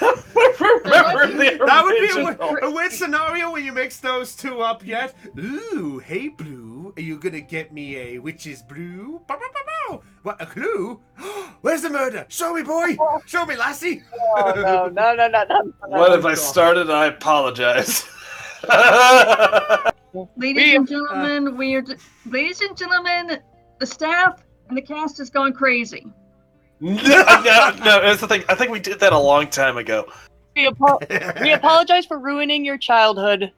Remember the That would original. be a weird scenario when you mix those two up yet. Ooh, hey Blue, are you gonna get me a witch's brew? What, a clue? Where's the murder? Show me, boy! Show me, lassie! Oh, no. What have I started? I apologize. Ladies and gentlemen, the staff and the cast is going crazy. No, that's the thing. I think we did that a long time ago. We apologize for ruining your childhood.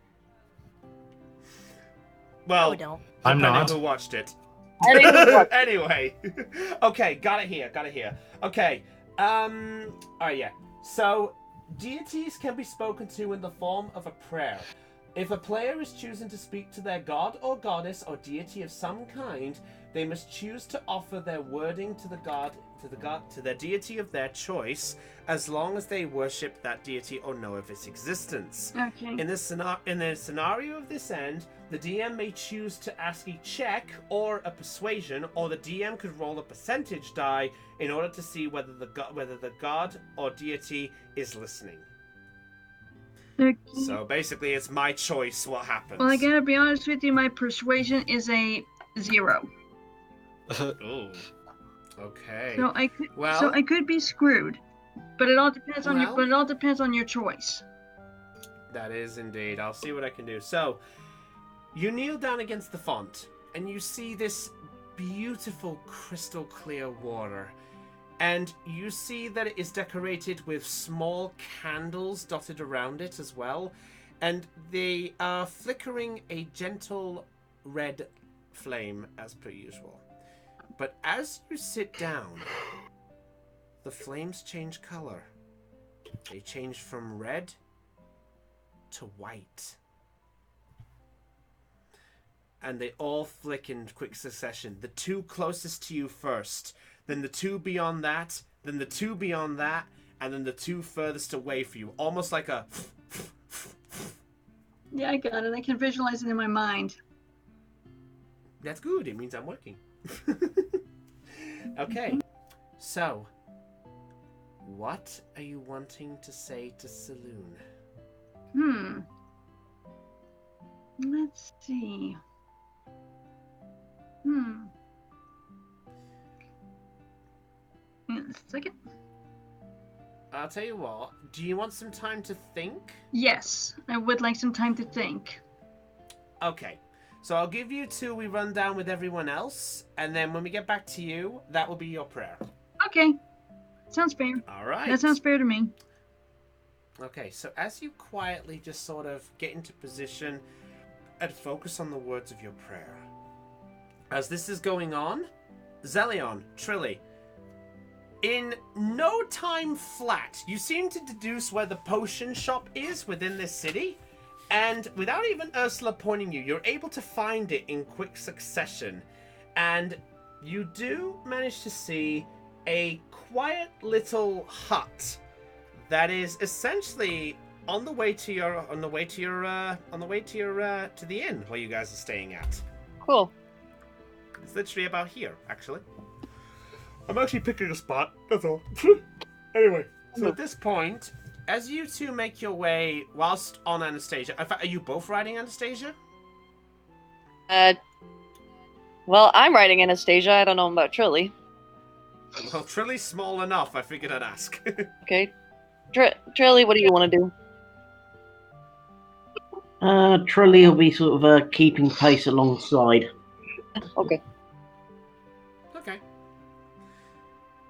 Well, I'm depending not. who watched it. Anyway. Anyway. Okay, got it here. Okay. Alright, yeah. So, deities can be spoken to in the form of a prayer. If a player is choosing to speak to their god or goddess or deity of some kind, they must choose to offer their wording to their deity of their choice, as long as they worship that deity or know of its existence. Okay. In the scenario of this end, the DM may choose to ask a check or a persuasion, or the DM could roll a percentage die in order to see whether the god or deity is listening. Okay. So basically, it's my choice what happens. Well, I gotta be honest with you, my persuasion is a 0. Ooh. Okay. So I could be screwed, but it all depends on Well- but it all depends on your choice. That is indeed. I'll see what I can do. So, you kneel down against the font, and you see this beautiful crystal clear water. And you see that it is decorated with small candles dotted around it as well. And they are flickering a gentle red flame as per usual. But as you sit down, the flames change color. They change from red to white. And they all flick in quick succession. The two closest to you first, then the two beyond that, then the two beyond that, and then the two furthest away from you. Almost like a... Yeah, I got it. I can visualize it in my mind. That's good. It means I'm working. Okay, so what are you wanting to say to Saloon? Let's see. Wait a second. I'll tell you what, do you want some time to think? Yes, I would like some time to think. Okay, so I'll give you till we run down with everyone else, and then when we get back to you, that will be your prayer. Okay, sounds fair. All right. That sounds fair to me. Okay, so as you quietly just sort of get into position and focus on the words of your prayer, as this is going on, Zelion, Trilly, in no time flat, you seem to deduce where the potion shop is within this city, and without even Ursula pointing you, you're able to find it in quick succession, and you do manage to see a quiet little hut that is essentially on the way to the inn where you guys are staying at. Cool. It's literally about here, actually. I'm actually picking a spot, that's all. Anyway, so at this point, as you two make your way whilst on Anastasia, in fact, are you both riding Anastasia? Well, I'm riding Anastasia. I don't know about Trilly. Well, Trilly's small enough, I figured I'd ask. Okay. Trilly, what do you want to do? Trilly will be sort of keeping pace alongside. Okay. Okay.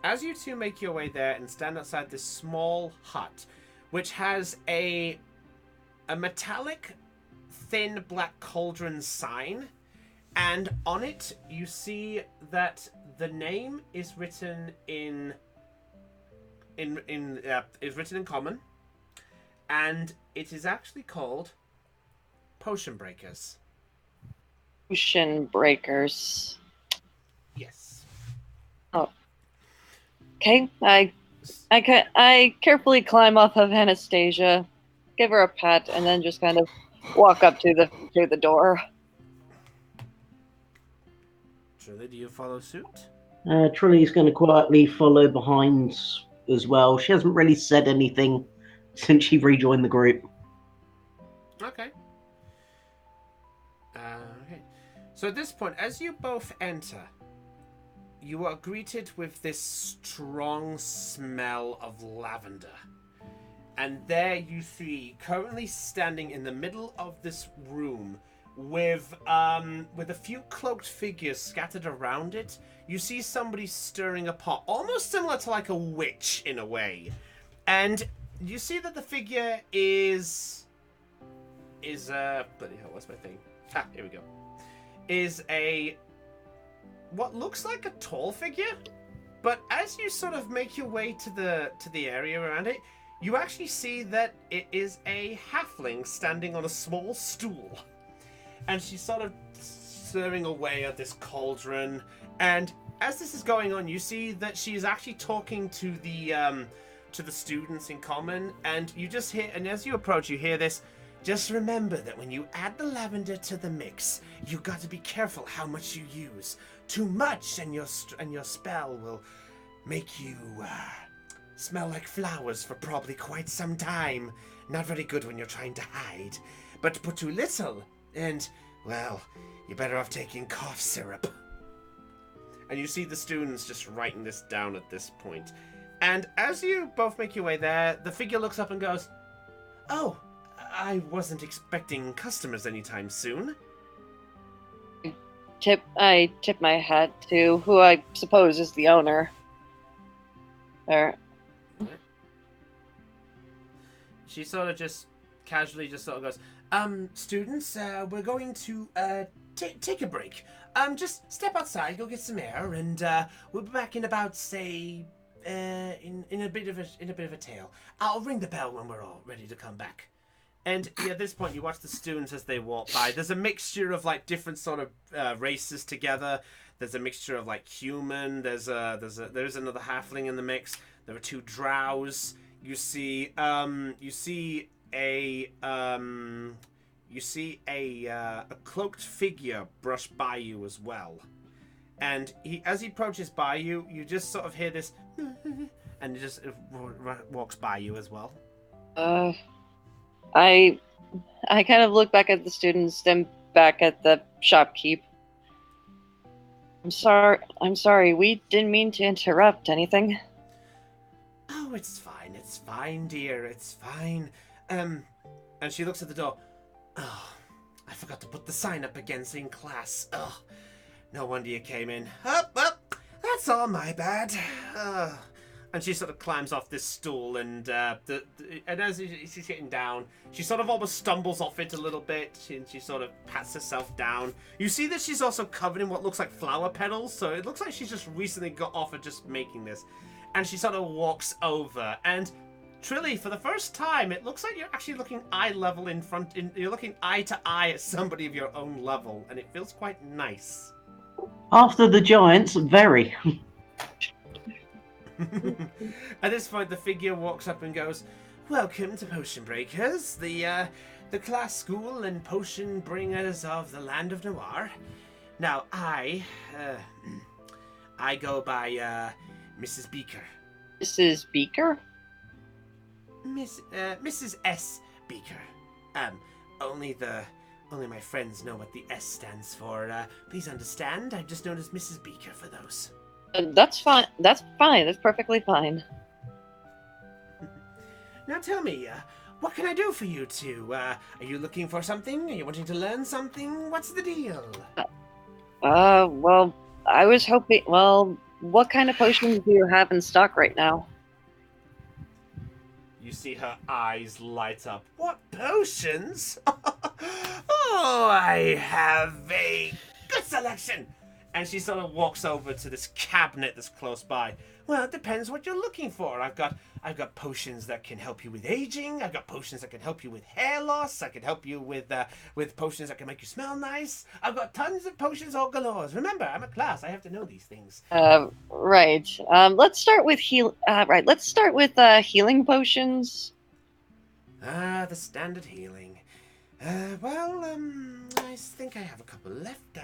As you two make your way there and stand outside this small hut, which has a metallic, thin black cauldron sign, and on it you see that the name is written in common, and it is actually called Potion Breakers. Potion Breakers. Yes. Oh. Okay. I carefully climb off of Anastasia, give her a pat, and then just kind of walk up to the door. Trilly, do you follow suit? Trilly's going to quietly follow behind as well. She hasn't really said anything since she rejoined the group. Okay. Okay. So at this point, as you both enter, you are greeted with this strong smell of lavender. And there you see, currently standing in the middle of this room, with a few cloaked figures scattered around it, you see somebody stirring a pot, almost similar to like a witch in a way. And you see that the figure is bloody hell, what's my thing? Ah, here we go. Is what looks like a tall figure, but as you sort of make your way to the area around it, you actually see that it is a halfling standing on a small stool. And she's sort of stirring away at this cauldron. And as this is going on, you see that she's actually talking to the students in common. And you just hear, and as you approach, you hear this. Just remember that when you add the lavender to the mix, you got to be careful how much you use. Too much, and your spell will make you smell like flowers for probably quite some time. Not very good when you're trying to hide. But put too little, and, well, you're better off taking cough syrup. And you see the students just writing this down at this point. And as you both make your way there, the figure looks up and goes, "Oh, I wasn't expecting customers anytime soon." I tip my hat to who I suppose is the owner. There. She sort of just casually just sort of goes, students, we're going to take a break. Just step outside, go get some air, and we'll be back in about, say, in a bit of a tail. I'll ring the bell when we're all ready to come back. And yeah, at this point, you watch the students as they walk by. There's a mixture of like different sort of races together. There's a mixture of like human. There's another halfling in the mix. There are 2 drows. You see a cloaked figure brush by you as well. And as he approaches by you, you just sort of hear this, and he just walks by you as well. I kind of look back at the students, then back at the shopkeep. I'm sorry, we didn't mean to interrupt anything. Oh, it's fine, dear, it's fine. And she looks at the door. Oh, I forgot to put the sign up again saying class. Oh, no wonder you came in. Up, that's all my bad. And she sort of climbs off this stool, and as she's getting down, she sort of almost stumbles off it a little bit, and she sort of pats herself down. You see that she's also covered in what looks like flower petals, so it looks like she's just recently got off of just making this. And she sort of walks over, and Trilly, for the first time, it looks like you're actually looking eye level you're looking eye to eye at somebody of your own level, and it feels quite nice. After the giants, very. At this point, the figure walks up and goes, "Welcome to Potion Breakers, the class school and potion bringers of the land of Noir. Now, I go by Mrs. Beaker." Mrs. Beaker? Mrs. S. Beaker. Only my friends know what the S stands for. Please understand, I'm just known as Mrs. Beaker for those. That's fine. That's fine. That's perfectly fine. Now tell me, what can I do for you two? Are you looking for something? Are you wanting to learn something? What's the deal? Well, I was hoping... Well, what kind of potions do you have in stock right now? You see her eyes light up. What potions? Oh, I have a good selection. And she sort of walks over to this cabinet that's close by. Well, it depends what you're looking for. I've got potions that can help you with aging. I've got potions that can help you with hair loss. I can help you with potions that can make you smell nice. I've got tons of potions all galore. Remember, I'm a class. I have to know these things. Right. Let's start with healing potions. The standard healing. I think I have a couple left.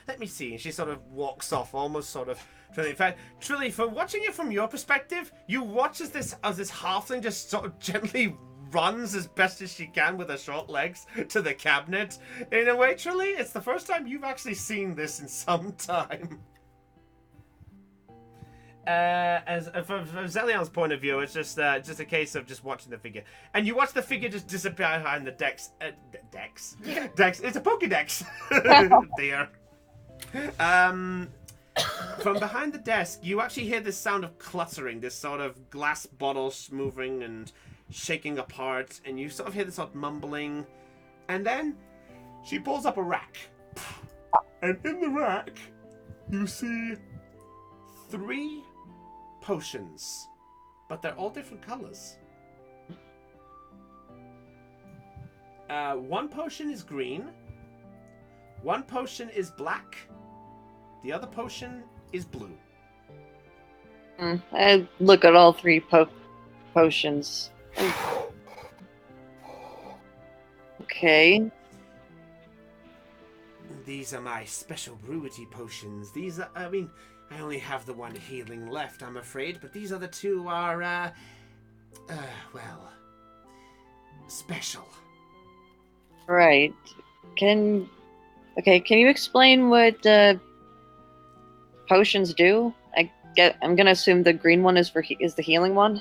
Let me see. And she sort of walks off, almost sort of. In fact, Trilly, for watching it from your perspective, you watch as this halfling just sort of gently runs as best as she can with her short legs to the cabinet. In a way, Trilly, it's the first time you've actually seen this in some time. From Zelion's point of view, it's just a case of just watching the figure, and you watch the figure just disappear behind the decks. Decks. It's a Pokédex. Dear. From behind the desk, you actually hear this sound of cluttering, this sort of glass bottles moving and shaking apart, and you sort of hear this sort of mumbling, and then she pulls up a rack, and in the rack, you see 3 potions, but they're all different colors. One potion is green, one potion is black, the other potion is blue. I look at all 3 potions. Okay. These are my special brewity potions. These are, I only have the one healing left, I'm afraid, but these other 2 are, special. Right. Can you explain what potions do? I'm gonna assume the green one is the healing one.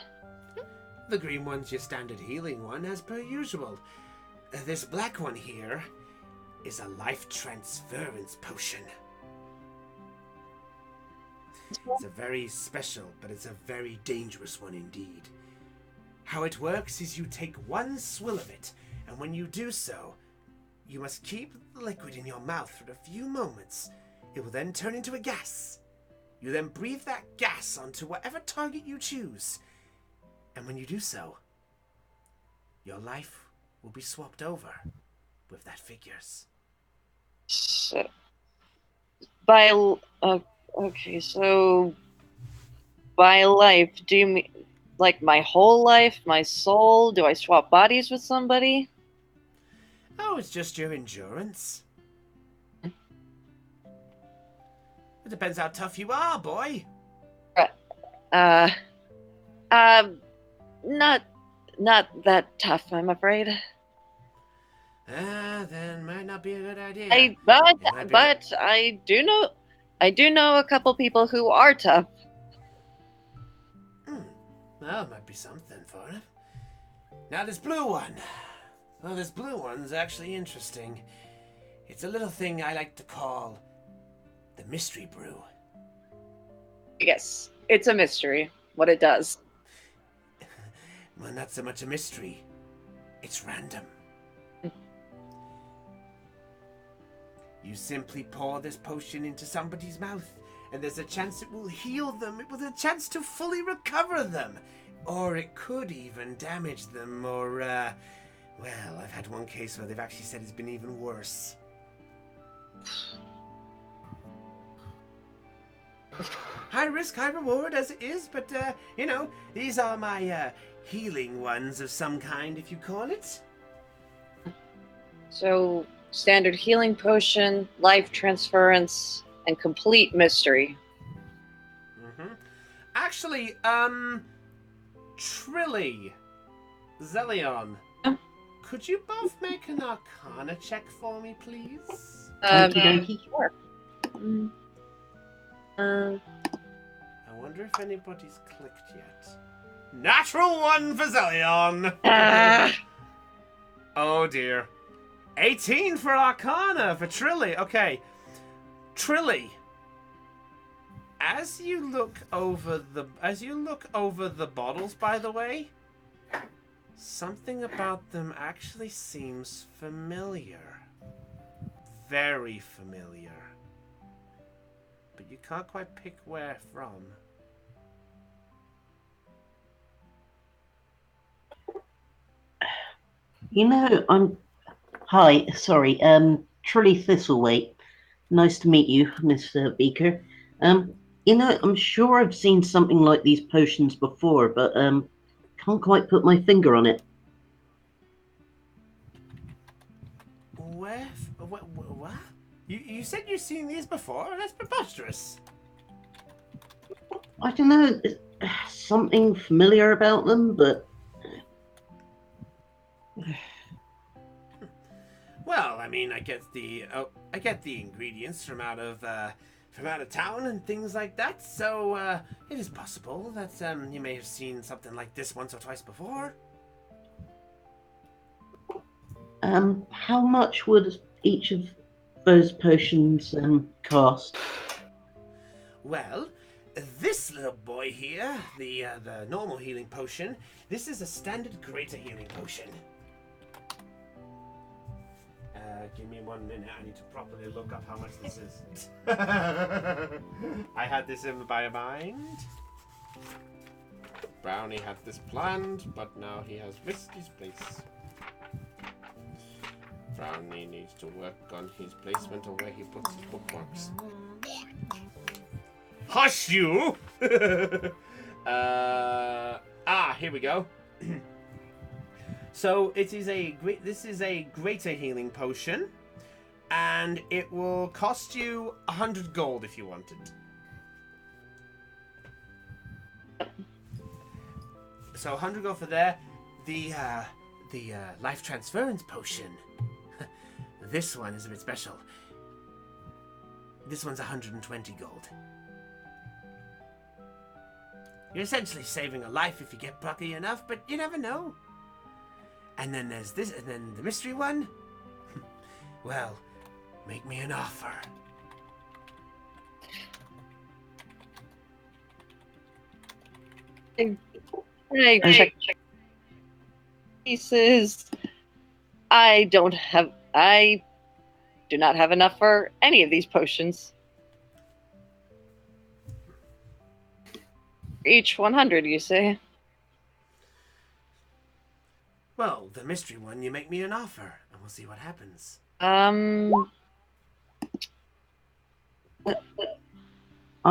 The green one's your standard healing one, as per usual. This black one here is a life transference potion. It's a very special, but it's a very dangerous one indeed. How it works is you take one swill of it, and when you do so, you must keep the liquid in your mouth for a few moments. It will then turn into a gas. You then breathe that gas onto whatever target you choose. And when you do so, your life will be swapped over with that figure's. So, so by life, do you mean like my whole life, my soul? Do I swap bodies with somebody? Oh, it's just your endurance. It depends how tough you are, boy. Not that tough, I'm afraid. Then might not be a good idea. But I do know a couple people who are tough. Well, it might be something for him. Now this blue one. Well, this blue one's actually interesting. It's a little thing I like to call the mystery brew. Yes, it's a mystery what it does. Well, not so much a mystery. It's random. You simply pour this potion into somebody's mouth, and there's a chance it will heal them. It will have a chance to fully recover them. Or it could even damage them, or, well, I've had one case where they've actually said it's been even worse. High risk, high reward as it is, but, these are my, healing ones of some kind, if you call it. So, standard healing potion, life transference, and complete mystery. Actually, Trilly, Zelion, could you both make an Arcana check for me, please? Sure. I wonder if anybody's clicked yet. Natural one for Zelion! Oh dear. 18 for Arcana for Trilly. Okay. Trilly. As you look over the bottles, by the way, something about them actually seems familiar. Very familiar. But you can't quite pick where from. Hi, sorry, Trilly Thistleweight. Nice to meet you, Mr. Beaker. I'm sure I've seen something like these potions before, but, can't quite put my finger on it. What? You said you've seen these before? That's preposterous. I don't know, something familiar about them, but... Well, I mean, I get the ingredients from out of town and things like that. So it is possible that you may have seen something like this once or twice before. How much would each of those potions cost? Well, this little boy here, the normal healing potion, this is a standard greater healing potion. Give me 1 minute. I need to properly look up how much this is. I had this in my mind. Brownie had this planned, but now he has missed his place. Brownie needs to work on his placement of where he puts his bookmarks. Hush you! Here we go. So this is a greater healing potion, and it will cost you 100 gold if you want it. So 100 gold for there. The life transference potion. This one is a bit special. This one's 120 gold. You're essentially saving a life if you get lucky enough, but you never know. And then there's this, and then the mystery one. Well, make me an offer. I check pieces. I do not have enough for any of these potions. Each 100, you say? Well, the mystery one, you make me an offer, and we'll see what happens.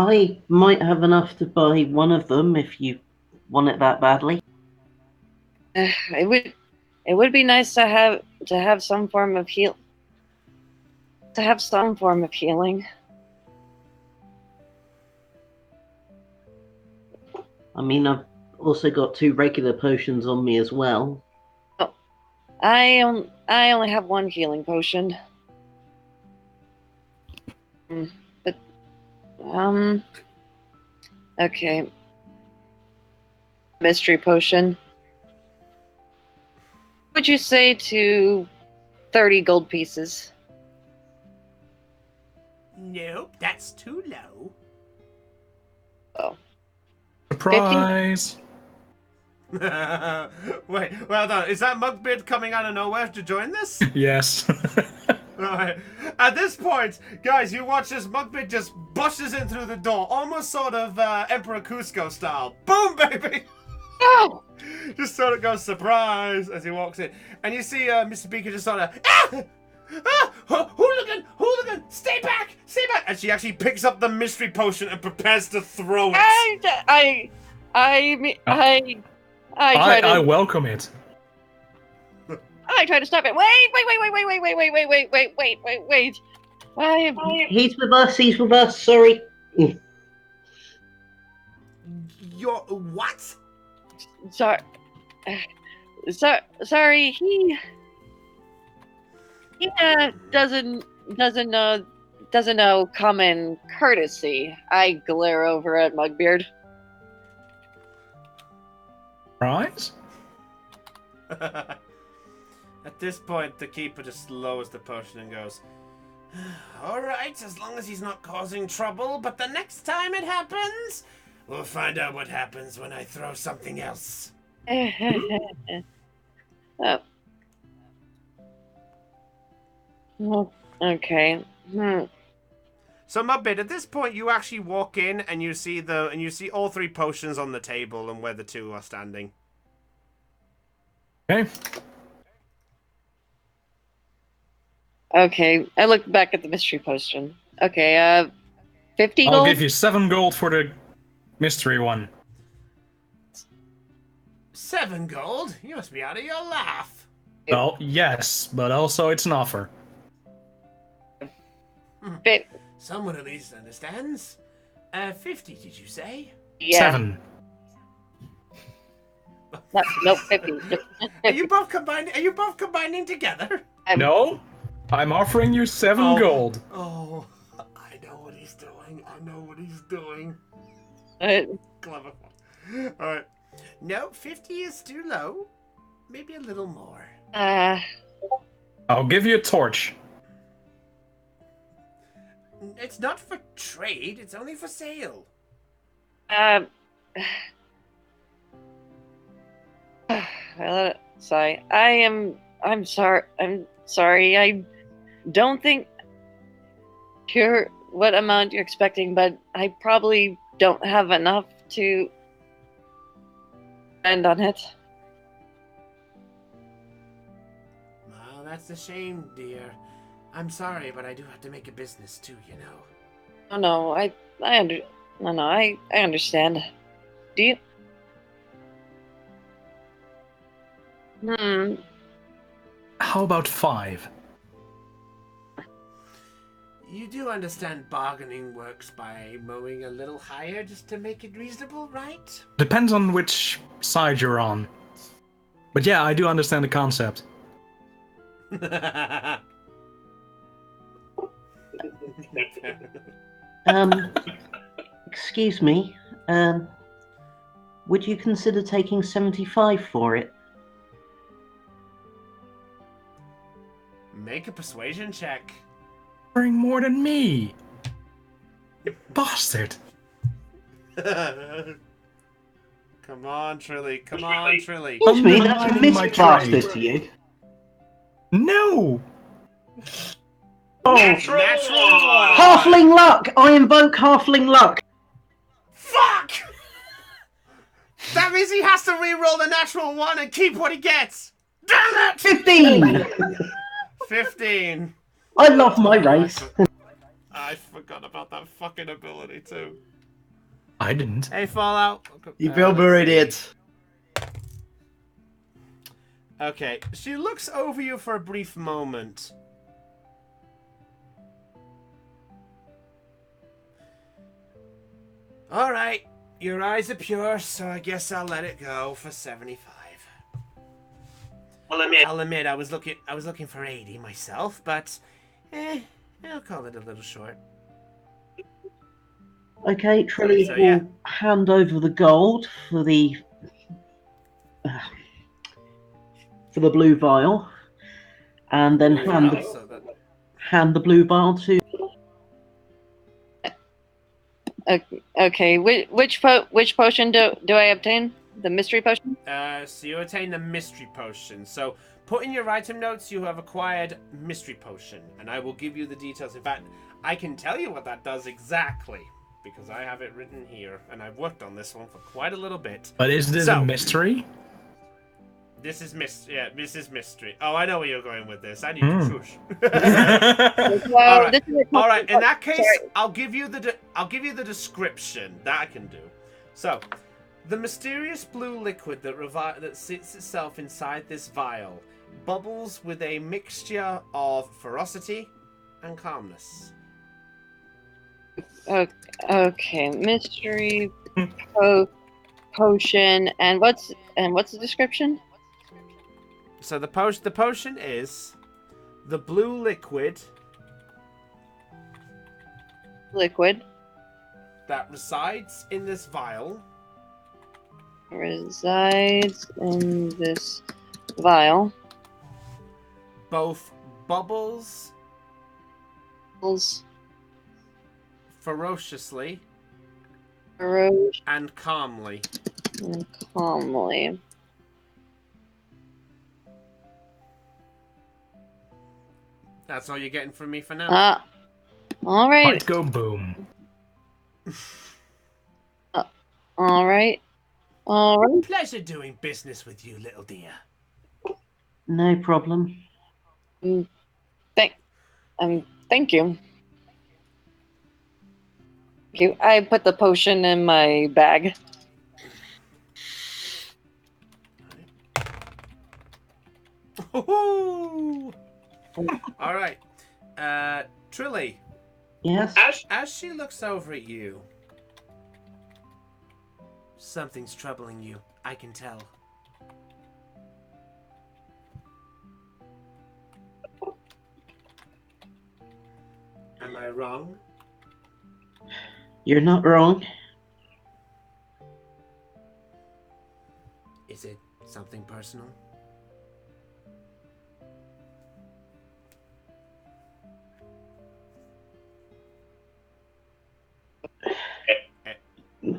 I might have enough to buy one of them if you want it that badly. It would be nice to have some form of healing. I mean, I've also got 2 regular potions on me as well. Oh, I only have 1 healing potion. But okay. Mystery potion. Would you say to 30 gold pieces? Nope, that's too low. Oh. Surprise! Wait, well done. Is that Mugbeard coming out of nowhere to join this? Yes. Right. At this point, guys, you watch as Mugbeard just bushes in through the door, almost sort of Emperor Cusco style. Boom, baby! No! Just sort of goes surprise as he walks in. And you see Mr. Beaker just sort of, hooligan, hooligan, stay back, stay back. And she actually picks up the mystery potion and prepares to throw it. I try to. I welcome it. I try to stop it. Wait. He's with us, sorry. You're what? Sorry. Sorry. He doesn't know common courtesy. I glare over at Mugbeard. Surprise? At this point, the keeper just lowers the potion and goes, alright, as long as he's not causing trouble, but the next time it happens, we'll find out what happens when I throw something else. Oh. Well, okay. So Mudbit, at this point you actually walk in and you see all 3 potions on the table and where the 2 are standing. Okay. Okay, I look back at the mystery potion. Okay, 50 gold? I'll give you 7 gold for the mystery one. 7 gold? You must be out of your laugh. Well, yes, but also it's an offer. Someone at least understands. 50, did you say? Yeah. 7. Nope, 50. Are you both combining together? No, I'm offering you 7 gold. Oh, I know what he's doing. Clever. Alright. No, 50 is too low. Maybe a little more. I'll give you a torch. It's not for trade, it's only for sale. Sorry. I'm sorry. I don't think you're what amount you're expecting, but I probably don't have enough to spend on it. Well, that's a shame, dear. I'm sorry, but I do have to make a business too, you know. Oh no, I understand. Do you? How about 5? You do understand bargaining works by mowing a little higher just to make it reasonable, right? Depends on which side you're on. But yeah, I do understand the concept. Excuse me. Would you consider taking 75 for it? Make a persuasion check. Bring more than me. You bastard. Come on, Trilly. Come on, Trilly. Excuse me, that's a Undermining my misbastard trade. to you. No! Oh, Natural one. halfling luck! I invoke halfling luck! Fuck! That means he has to re-roll the natural 1 and keep what he gets. Damn it! 15! 15. I love my race. I forgot about that fucking ability too. I didn't. Hey, Fallout. You buried it. Okay, she looks over you for a brief moment. Alright, Your eyes are pure, so I guess I'll let it go for 75. I'll admit I was looking for 80 myself, but I'll call it a little short. Okay, Trilly So, will yeah. hand over the gold for the blue vial, and then hand the blue vial to. Okay, which potion do I obtain? The mystery potion? So you attain the mystery potion. So put in your item notes you have acquired mystery potion, and I will give you the details. In fact, I can tell you what that does exactly, because I have it written here, and I've worked on this one for quite a little bit. But is this a mystery? This is mystery. Oh, I know where you're going with this. I need to shush. Well, All right. In that case, I'll give you the description that I can do. So, the mysterious blue liquid that sits itself inside this vial bubbles with a mixture of ferocity and calmness. Okay, mystery potion, and what's the description? So the potion is the blue liquid that resides in this vial. Both bubbles ferociously and calmly. That's all you're getting from me for now. All right. Might go boom. All right. Pleasure doing business with you, little dear. No problem. Thank you. Thank you. I put the potion in my bag. All right. Trilly. Yes? As she looks over at you, something's troubling you. I can tell. Am I wrong? You're not wrong. Is it something personal?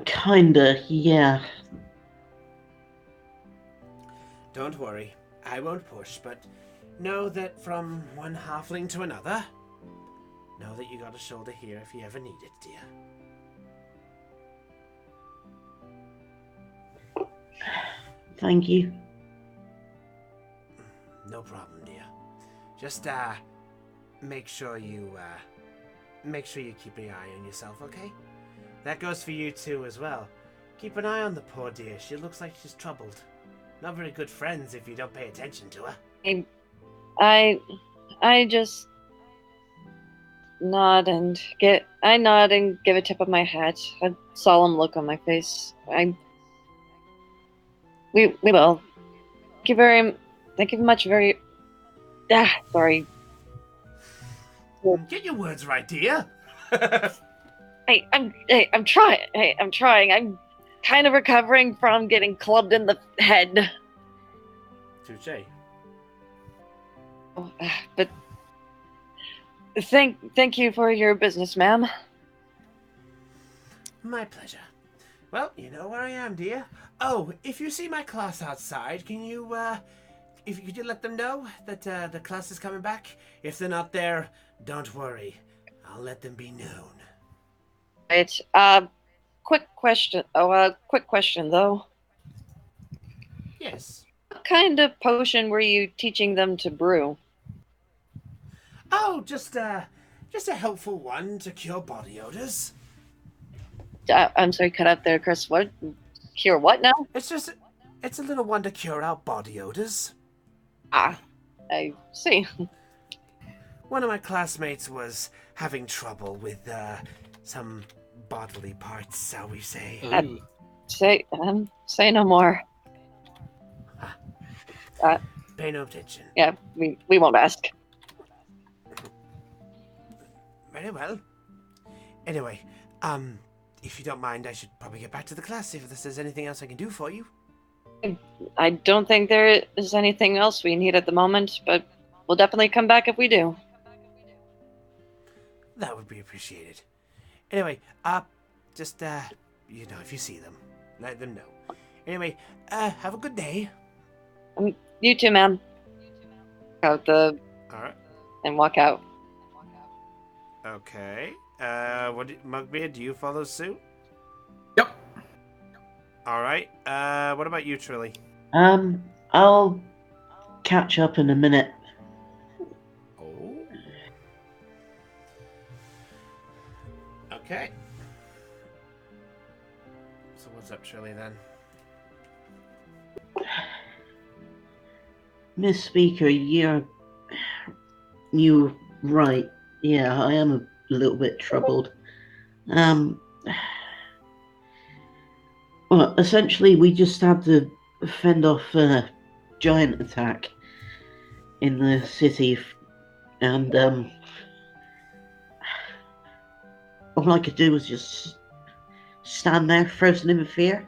Kinda, yeah. Don't worry, I won't push, but know that from one halfling to another, know that you got a shoulder here if you ever need it, dear. Thank you. No problem, dear. Just make sure you keep an eye on yourself, okay? That goes for you too as well. Keep an eye on the poor dear. She looks like she's troubled. Not very good friends if you don't pay attention to her. I just nod and give a tip of my hat, a solemn look on my face. We will. Thank you much. Sorry. Get your words right, dear. I'm trying. I'm trying. I'm kind of recovering from getting clubbed in the head. Touché. But thank you for your business, ma'am. My pleasure. Well, you know where I am, dear. Oh, if you see my class outside, could you let them know that the class is coming back? If they're not there, don't worry. I'll let them be known. Right. Quick question. Quick question though. Yes. What kind of potion were you teaching them to brew? Oh, just a helpful one to cure body odors. I'm sorry, cut out there, Chris. What? Cure what now? It's a little one to cure out body odors. Ah, I see. One of my classmates was having trouble with some bodily parts, shall we say. Ooh. Say no more. Pay no attention. Yeah, we won't ask. Very well. Anyway, if you don't mind, I should probably get back to the class if there's anything else I can do for you. I don't think there is anything else we need at the moment, but we'll definitely come back if we do. That would be appreciated. Anyway, just, if you see them, let them know. Anyway, have a good day. You too, ma'am. Out Alright. and walk out. Okay. Mugbeard, do you follow suit? Yep. Alright. What about you, Trilly? I'll catch up in a minute. Oh. Okay. So what's up, Trilly, then? Miss Speaker, you're right. Yeah, I am a little bit troubled. Well, essentially, we just had to fend off a giant attack in the city, and all I could do was just stand there, frozen in fear.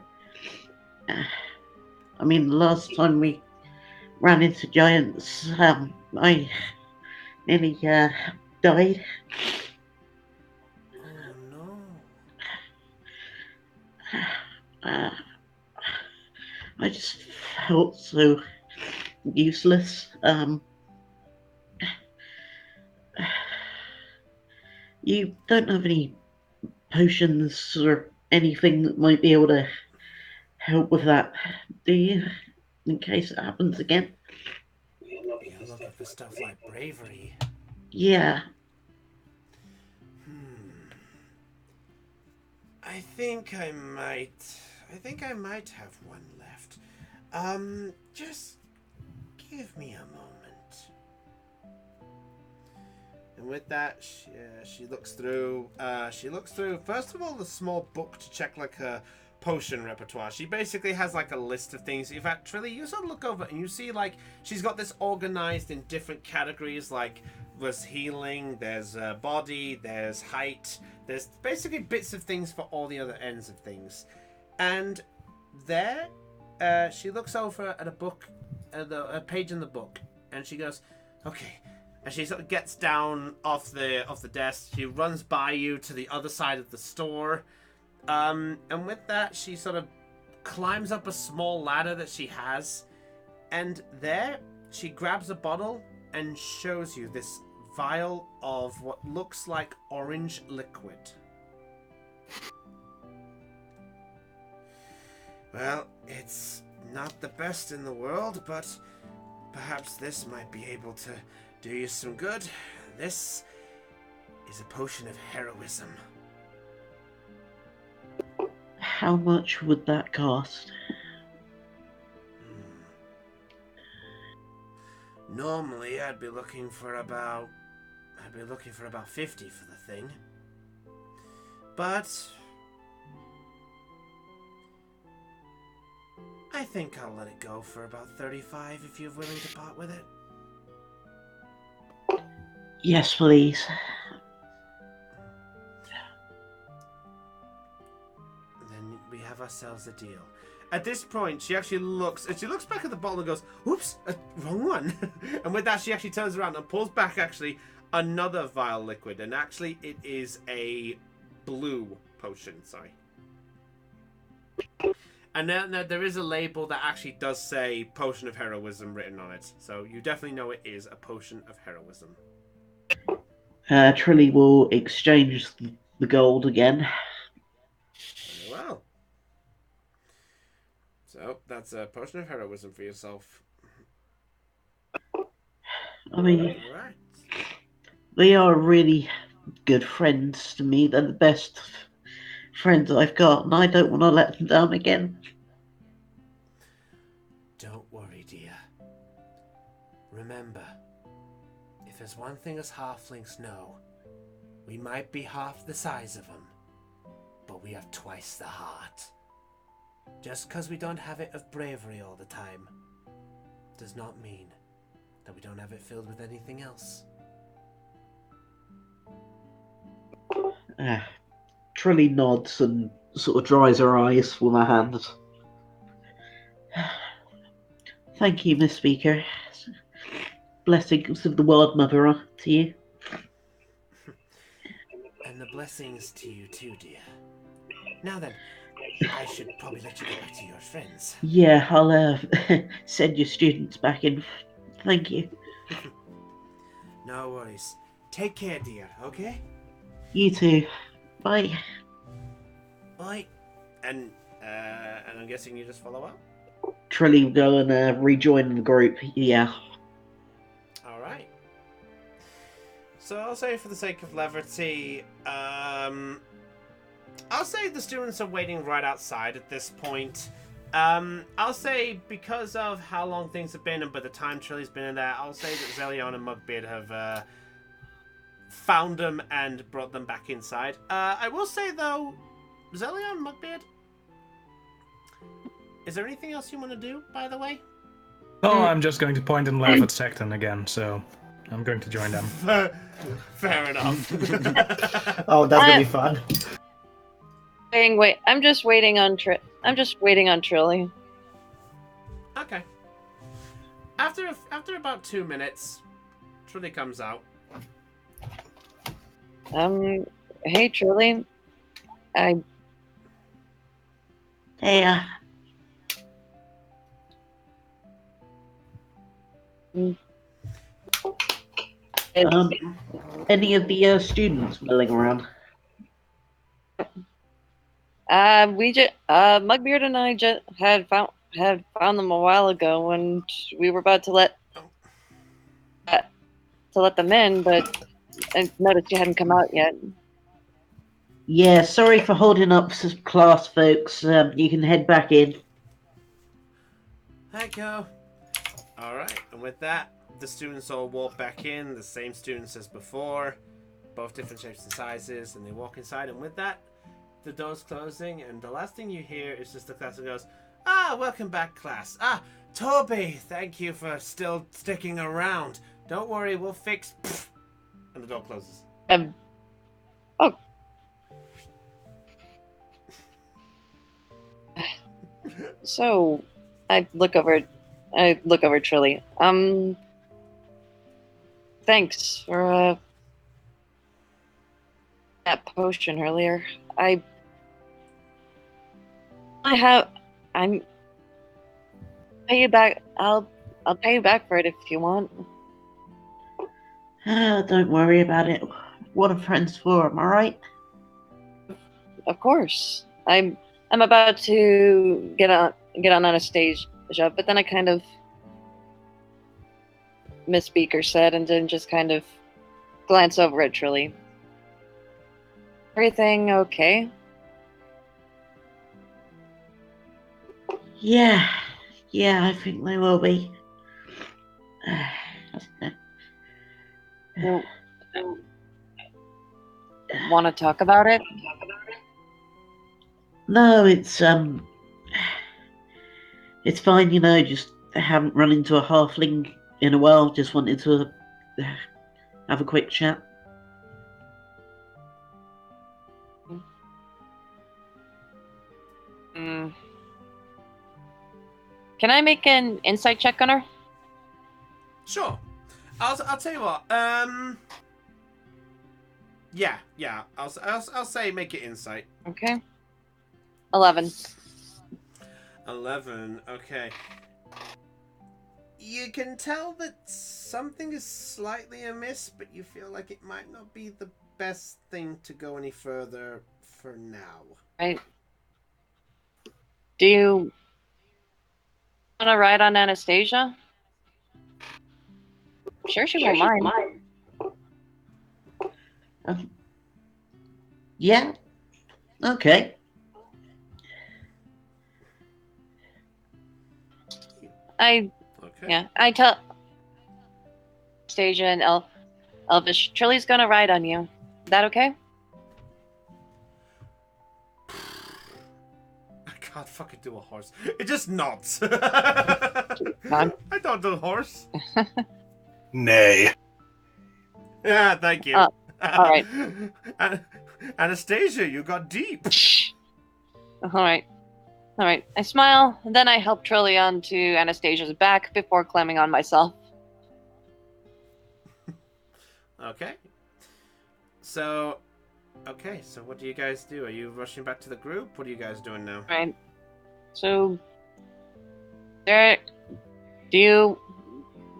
I mean, the last time we ran into giants, I nearly died. Oh, no. I just felt so useless. You don't have any potions or anything that might be able to help with that, do you? In case it happens again? You're looking for stuff like bravery. Yeah. I think I might have one left. Just give me a moment. And with that, she looks through. First of all, the small book to check like her potion repertoire. She basically has like a list of things. In fact, Trilly, you sort of look over and you see like she's got this organized in different categories. Like there's healing, there's body, there's height. There's basically bits of things for all the other ends of things. And there, she looks over at a book, a page in the book, and she goes, "Okay." And she sort of gets down off the desk. She runs by you to the other side of the store. And with that, she sort of climbs up a small ladder that she has. And there, she grabs a bottle and shows you this vial of what looks like orange liquid. Well, it's not the best in the world, but perhaps this might be able to do you some good. This is a potion of heroism. How much would that cost? Normally, I'd be looking for about 50 for the thing. But I think I'll let it go for about 35 if you're willing to part with it. Yes, please. Then we have ourselves a deal. At this point, she actually looks back at the bottle and goes, "Oops, wrong one." And with that, she actually turns around and pulls back actually another vial liquid, and actually it is a blue potion. Sorry. And then there is a label that actually does say "Potion of Heroism" written on it, so you definitely know it is a potion of heroism. Trilly will exchange the gold again. Very well. So that's a potion of heroism for yourself. I mean, Alright. they are really good friends to me. They're the best friends I've got, and I don't want to let them down again. Don't worry, dear. Remember, if there's one thing us halflings know, we might be half the size of them, but we have twice the heart. Just because we don't have it of bravery all the time does not mean that we don't have it filled with anything else. Trilly nods and sort of dries her eyes with her hands. Thank you, Miss Speaker. Blessings of the Wild Mother to you. And the blessings to you too, dear. Now then, I should probably let you get back to your friends. Yeah, I'll send your students back in. Thank you. No worries. Take care, dear, okay? You too. Bye. Bye. And I'm guessing you just follow up? Trilly will go and rejoin the group. Yeah. Alright. So I'll say for the sake of levity, I'll say the students are waiting right outside at this point. I'll say because of how long things have been and by the time Trilly's been in there, I'll say that Zelion and Mugbeard have found them and brought them back inside. I will say though, Zelion, Mugbeard, is there anything else you want to do, by the way? No, I'm just going to point and laugh at Secton again, so I'm going to join them. Fair enough. Oh, that's gonna be fun. Wait. I'm just waiting on Trilly. Okay. After about 2 minutes, Trilly comes out. Hey Trilly. Hey, any of the students milling around? Mugbeard and I just had found them a while ago, and we were about to let them in, but I noticed you hadn't come out yet. Yeah, sorry for holding up class, folks. You can head back in. Hi, go. Alright, and with that, the students all walk back in, the same students as before, both different shapes and sizes, and they walk inside, and with that, the door's closing, and the last thing you hear is just the class that goes, welcome back, class. Toby, thank you for still sticking around. Don't worry, we'll fix... And the door closes. Oh. So, I look over Trilly. Thanks for that potion earlier. I'm pay you back. I'll pay you back for it if you want. Don't worry about it. What are friends for? Am I right? Of course. I'm about to get on Anastasia, but then I kind of Miss Beaker said, and then just kind of glance over at Trilly. Everything okay? Yeah, I think they will be. Want to talk about it? No, it's fine, just I haven't run into a halfling in a while, just wanted to have a quick chat. Can I make an insight check on her? Sure. I'll tell you what. Yeah. I'll say make it insight. Okay. 11. 11. Okay. You can tell that something is slightly amiss, but you feel like it might not be the best thing to go any further for now. Right. Do you want to ride on Anastasia? I'm sure she won't mind. Yeah. Okay. I tell Anastasia and Elvish, Trilly's gonna ride on you. Is that okay? can't fucking do a horse. It just nods. I don't do a horse. Nay. Yeah, thank you. All right. Anastasia, you got deep. All right. I smile, and then I help Trilly onto Anastasia's back before climbing on myself. Okay. So what do you guys do? Are you rushing back to the group? What are you guys doing now? Right. So, Derek, do you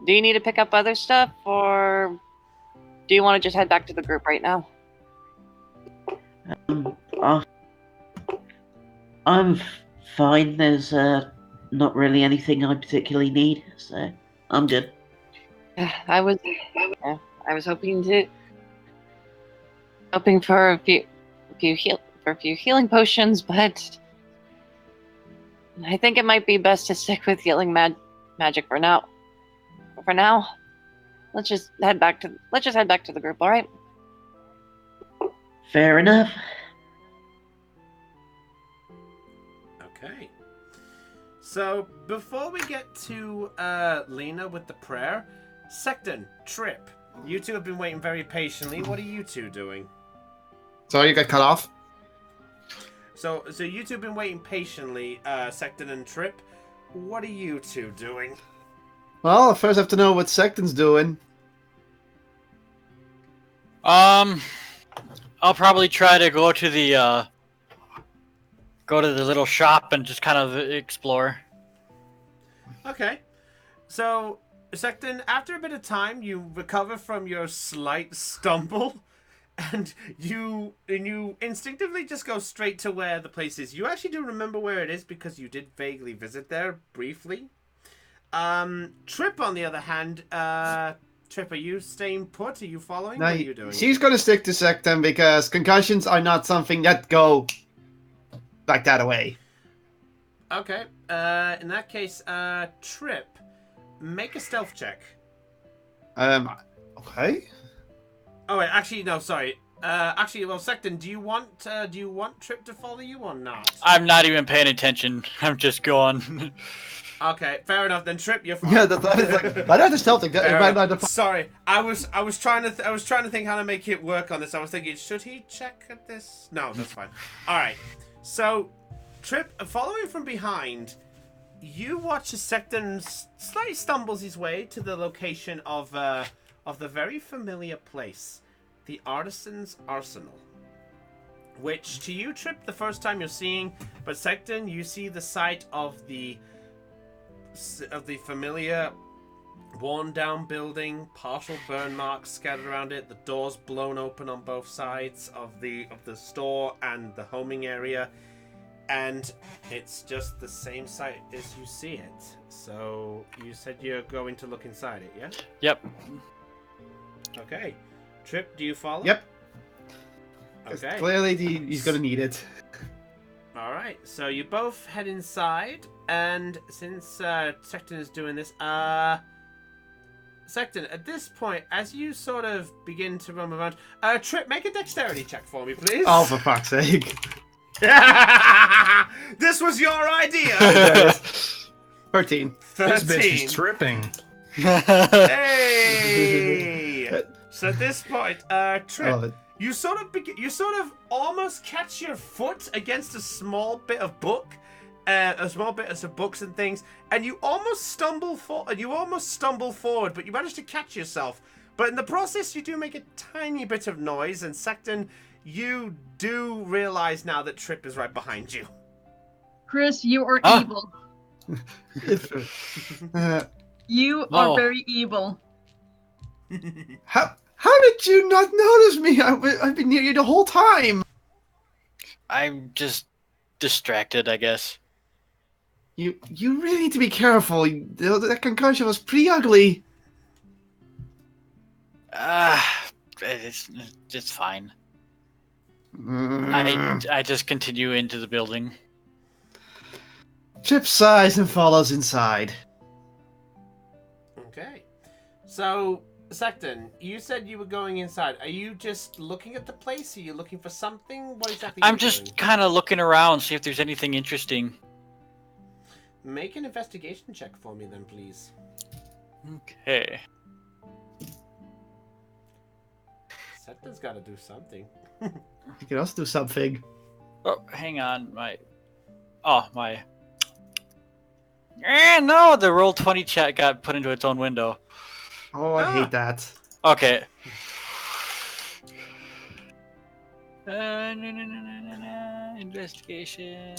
need to pick up other stuff, or do you want to just head back to the group right now? I'm fine. There's not really anything I particularly need, so I'm good. I was hoping for a few healing potions, but I think it might be best to stick with healing magic for now. For now, let's just head back to the group. All right. Fair enough. Okay. So before we get to Lena with the prayer, Secton, Trip, you two have been waiting very patiently. What are you two doing? Sorry, you got cut off. So you two have been waiting patiently, Secton and Trip. What are you two doing? Well, first I have to know what Secton's doing. I'll probably try to go to the little shop and just kind of explore. Okay. So, Secton, after a bit of time, you recover from your slight stumble, and you instinctively just go straight to where the place is. You actually do remember where it is because you did vaguely visit there briefly. Trip, on the other hand, Trip, are you staying put? Are you following? No, what are you doing? she's going to stick to Secton because concussions are not something that go like that away. Okay. In that case, Trip, make a stealth check. Okay. Oh wait, actually no, sorry. Well, Secton, do you want Trip to follow you or not? I'm not even paying attention. I'm just going. Okay, fair enough. Then Trip, you're fine. Yeah, that is like I don't stealth thing. Sorry, I was trying to think how to make it work on this. I was thinking, should he check at this? No, that's fine. All right. So, Trip, following from behind, you watch as Secton slightly stumbles his way to the location of the very familiar place, the Artisan's Arsenal. Which to you, Trip, the first time you're seeing, but Secton, you see the site of the familiar worn down building, partial burn marks scattered around it, the doors blown open on both sides of the store and the homing area, and it's just the same site as you see it. So you said you're going to look inside it, yeah? Yep. Okay. Trip, do you follow? Yep. Okay. Clearly he's going to need it. Alright, so you both head inside, and since Secton is doing this, Secton, at this point, as you sort of begin to roam around, Trip, make a dexterity check for me, please. Oh, for fuck's sake. This was your idea! 13. This bitch is tripping. Hey! So at this point, Trip, you sort of almost catch your foot against a small bit of book, a small bit of some books and things, and you almost stumble forward, but you manage to catch yourself. But in the process, you do make a tiny bit of noise, and Secton, you do realize now that Trip is right behind you. Chris, you are evil. You are very evil. How did you not notice me? I've been near you the whole time. I'm just distracted, I guess. You really need to be careful. That concussion was pretty ugly. It's fine. I just continue into the building. Trip sighs and follows inside. Okay. So, Sexton, you said you were going inside. Are you just looking at the place? Are you looking for something? What exactly? I'm just kind of looking around, see if there's anything interesting. Make an investigation check for me, then, please. Okay. Sexton's got to do something. You can also do something. Oh, hang on, my. No, the Roll20 chat got put into its own window. Oh, I hate that. Okay. Investigation.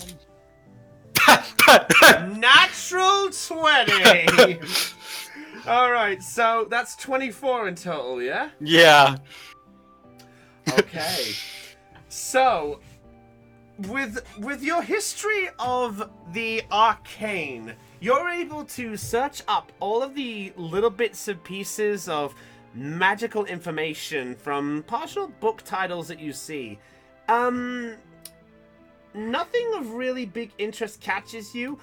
Natural 20! Alright, so that's 24 in total, yeah? Yeah. Okay. So, with your history of the arcane, you're able to search up all of the little bits and pieces of magical information from partial book titles that you see. Nothing of really big interest catches you,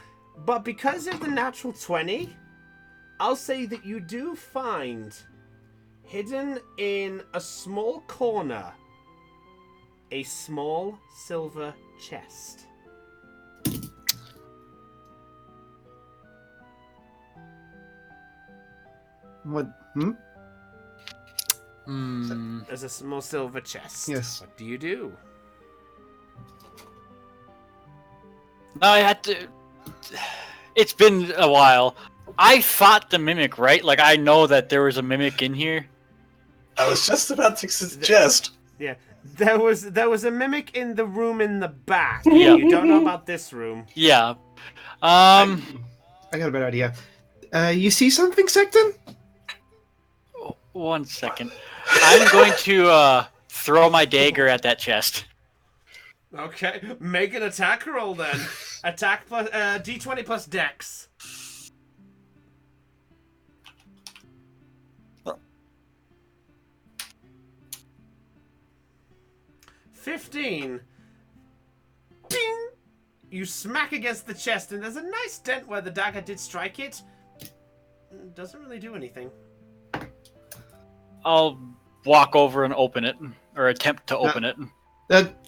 but because of the natural 20, I'll say that you do find, hidden in a small corner, a small silver chest. What? There's a small silver chest. Yes. What do you do? No, I had to. It's been a while. I fought the mimic, right? Like, I know that there was a mimic in here. I was just about to suggest. Yeah, there was a mimic in the room in the back. Yeah. You don't know about this room. Yeah. I got a better idea. You see something, Sexton? 1 second. I'm going to throw my dagger at that chest. Okay, make an attack roll then. Attack plus D20 plus Dex. Oh. 15. Ding! You smack against the chest, and there's a nice dent where the dagger did strike it. Doesn't really do anything. I'll walk over and open it, or attempt to open it.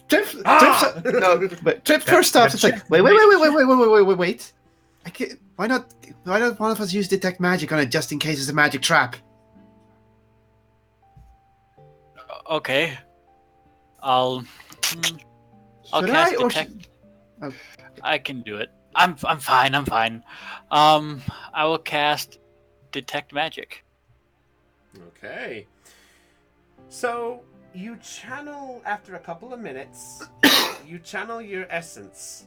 Trip first stops. It's like, wait. I can't, why not one of us use detect magic on it just in case it's a magic trap? Okay. I'll Should cast I, or detect. Oh. I can do it. I'm fine. I will cast detect magic. Okay. So, you channel, after a couple of minutes, you channel your essence.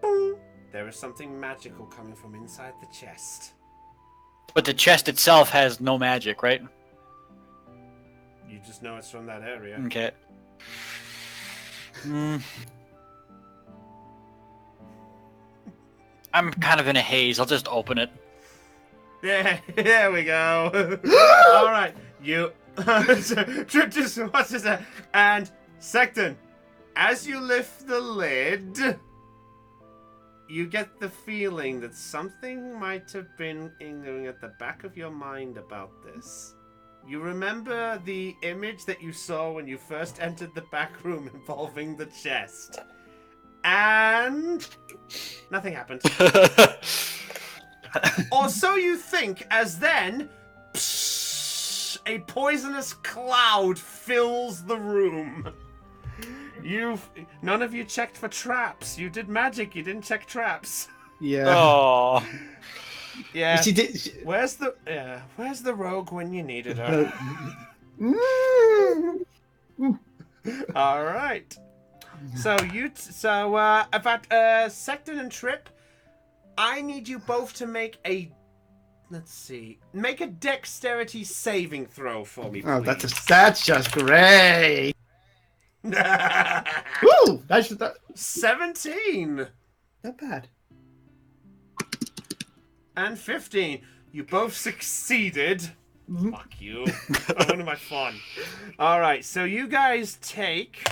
Boom! There is something magical coming from inside the chest. But the chest itself has no magic, right? You just know it's from that area. Okay. I'm kind of in a haze. I'll just open it. Yeah, there we go. All right, you. Trip just watches that. And Sexton, as you lift the lid, you get the feeling that something might have been lingering at the back of your mind about this. You remember the image that you saw when you first entered the back room involving the chest. And nothing happened. Or so you think, as then a poisonous cloud fills the room. None of you checked for traps. You did magic, you didn't check traps. Yeah. Oh. Yeah. She Where's the rogue when you needed her? All right. So about Sexton and Trip, I need you both to make a dexterity saving throw for me, please. Oh, that's just great. Woo! That's 17 not bad. and 15. You both succeeded. Fuck you. I wanted my fun. All right, so you guys take.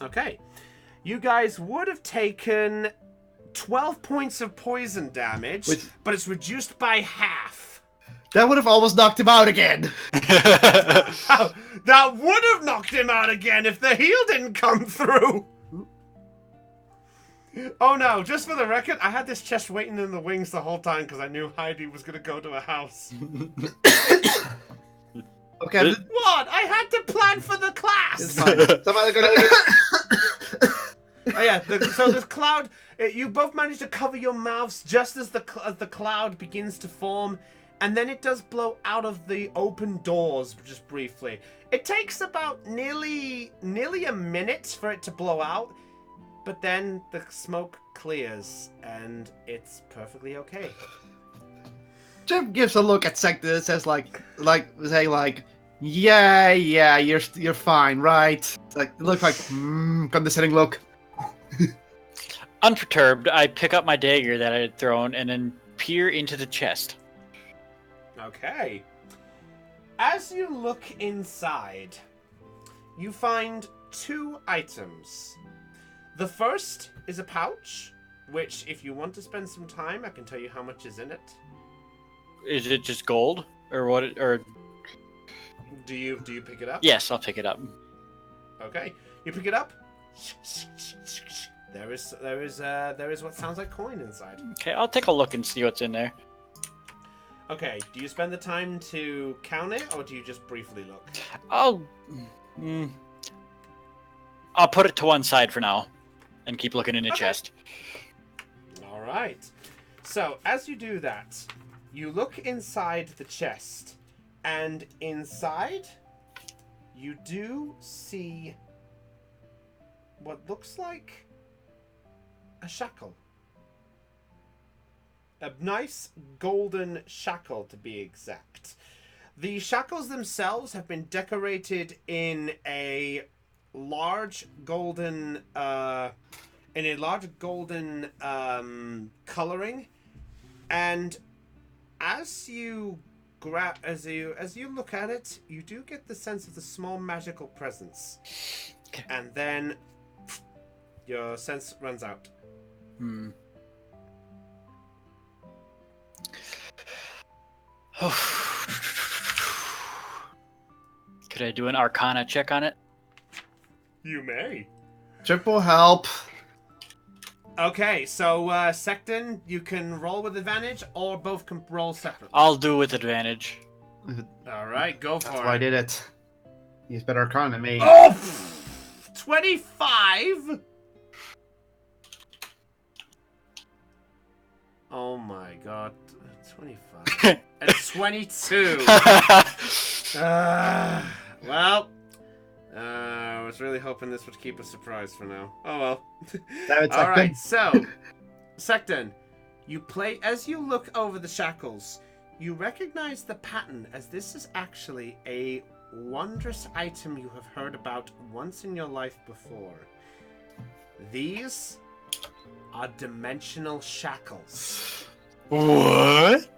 Okay. You guys would have taken 12 points of poison damage, but it's reduced by half. That would have almost knocked him out again. That would have knocked him out again if the heal didn't come through. Oh no, just for the record, I had this chest waiting in the wings the whole time because I knew Heidi was going to go to a house. Okay. What? I had to plan for the class! It's fine. Somebody gonna... Oh yeah, so this cloud, you both manage to cover your mouths just as the cloud begins to form, and then it does blow out of the open doors just briefly. It takes about nearly a minute for it to blow out, but then the smoke clears, and it's perfectly okay. Jim gives a look at Sector that says saying yeah, you're fine, right? Like, it looks like condescending look. Unperturbed, I pick up my dagger that I had thrown and then peer into the chest. Okay. As you look inside, you find 2 items. The first is a pouch, which, if you want to spend some time, I can tell you how much is in it. Is it just gold, or what? Or do you pick it up? Yes, I'll pick it up. Okay, you pick it up. There is what sounds like coin inside. Okay, I'll take a look and see what's in there. Okay, do you spend the time to count it, or do you just briefly look? I'll put it to one side for now, and keep looking in the chest. All right. So as you do that, you look inside the chest, and inside, you do see what looks like a shackle. A nice golden shackle, to be exact. The shackles themselves have been decorated in a large golden coloring, and as you look at it, you do get the sense of the small magical presence, and then your sense runs out. Could I do an Arcana check on it? You may. Triple help. Okay, so Sexton, you can roll with advantage, or both can roll separately. I'll do with advantage. All right, go for it. That's why I did it. He's better Arcana than me. Oh, 25. Oh my god, 25 and 22. Well. I was really hoping this would keep a surprise for now. Oh well. All right, so Sexton, as you look over the shackles, you recognize the pattern as this is actually a wondrous item you have heard about once in your life before. These are dimensional shackles. What?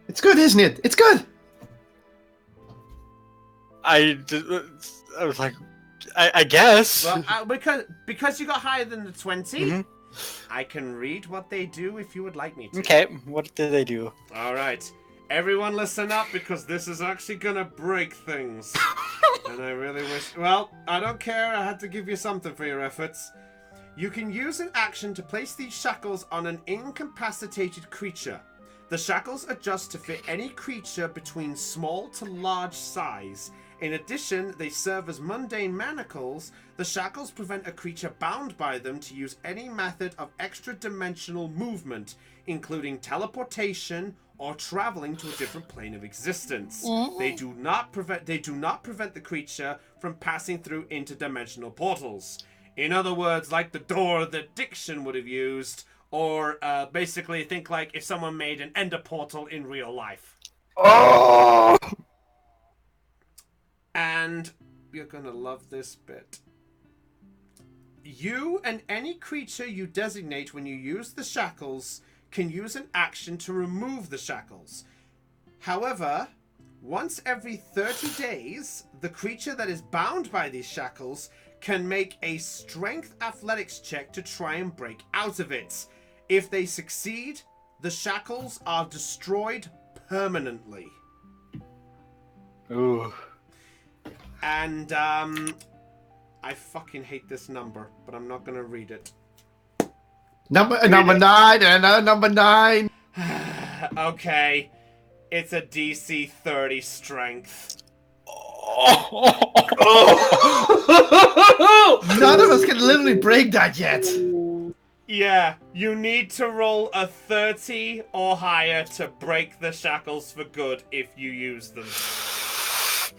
It's good, isn't it? It's good. I was like, I guess. Well, because you got higher than the 20, I can read what they do if you would like me to. Okay, what do they do? All right, everyone listen up because this is actually gonna break things. And I really wish... Well, I don't care, I had to give you something for your efforts. You can use an action to place these shackles on an incapacitated creature. The shackles adjust to fit any creature between small to large size. In addition, they serve as mundane manacles. The shackles prevent a creature bound by them to use any method of extra-dimensional movement, including teleportation or traveling to a different plane of existence. They do not prevent the creature from passing through interdimensional portals. In other words, like the door that Diction would have used, or basically think like if someone made an ender portal in real life. Oh! And you're gonna love this bit. You and any creature you designate when you use the shackles can use an action to remove the shackles. However, once every 30 days, the creature that is bound by these shackles can make a strength athletics check to try and break out of it. If they succeed, the shackles are destroyed permanently. Ooh. And I fucking hate this number, but I'm not gonna read it. Number 9. Okay, it's a DC 30 strength. None of us can literally break that yet. Yeah, you need to roll a 30 or higher to break the shackles for good if you use them.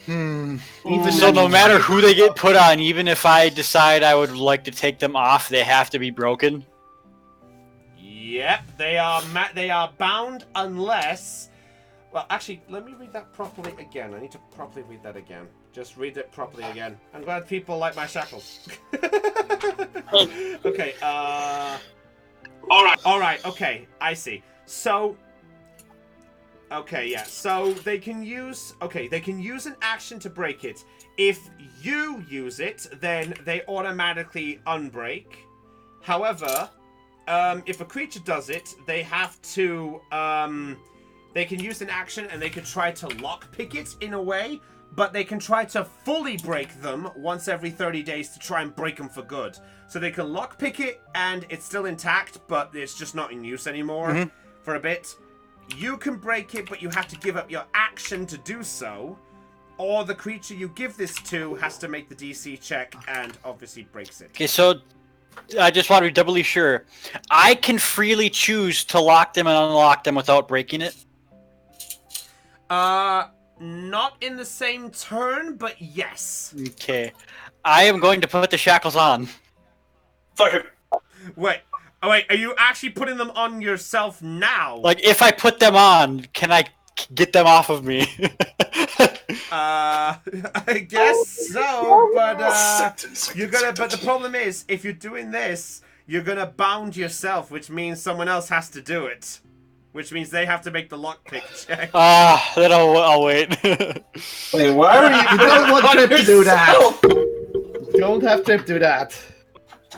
So no matter who they get put on, even if I decide I would like to take them off, they have to be broken? Yep, they are bound unless... Well, actually, let me read that properly again. I need to properly read that again. Just read it properly again. I'm glad people like my shackles. Okay, Alright, okay, I see. So... Okay, yeah, so they can use an action to break it. If you use it, then they automatically unbreak. However, if a creature does it, they have to, they can use an action and they can try to lockpick it in a way, but they can try to fully break them once every 30 days to try and break them for good. So they can lockpick it and it's still intact, but it's just not in use anymore for a bit. You can break it, but you have to give up your action to do so, or the creature you give this to has to make the DC check and obviously breaks it. Okay, so I just want to be doubly sure. I can freely choose to lock them and unlock them without breaking it? Not in the same turn, but yes. Okay. I am going to put the shackles on. Fuck it. Wait. Oh, wait, are you actually putting them on yourself now? Like, if I put them on, can I get them off of me? I guess so, but, you're gonna, but the problem is, if you're doing this, you're gonna bound yourself, which means someone else has to do it. Which means they have to make the lockpick check. Then I'll wait. Wait, why are you don't want Trip to do that. Don't have Trip do that.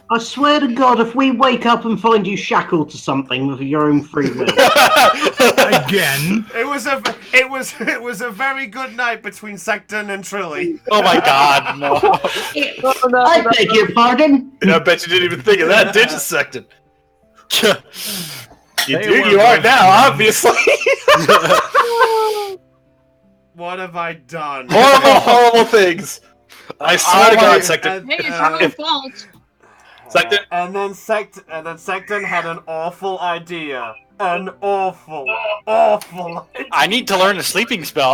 I swear to God, if we wake up and find you shackled to something with your own free will. Again. It was a very good night between Secton and Trilly. Oh my God, no. I beg your pardon. I bet you didn't even think of that, did you, Secton? You They do, were you are right. now, obviously. What have I done? Horrible, horrible things. I swear to God, Secton. Hey, it's not your fault. Secton. And then Secton had an awful idea. An awful idea. I need to learn a sleeping spell.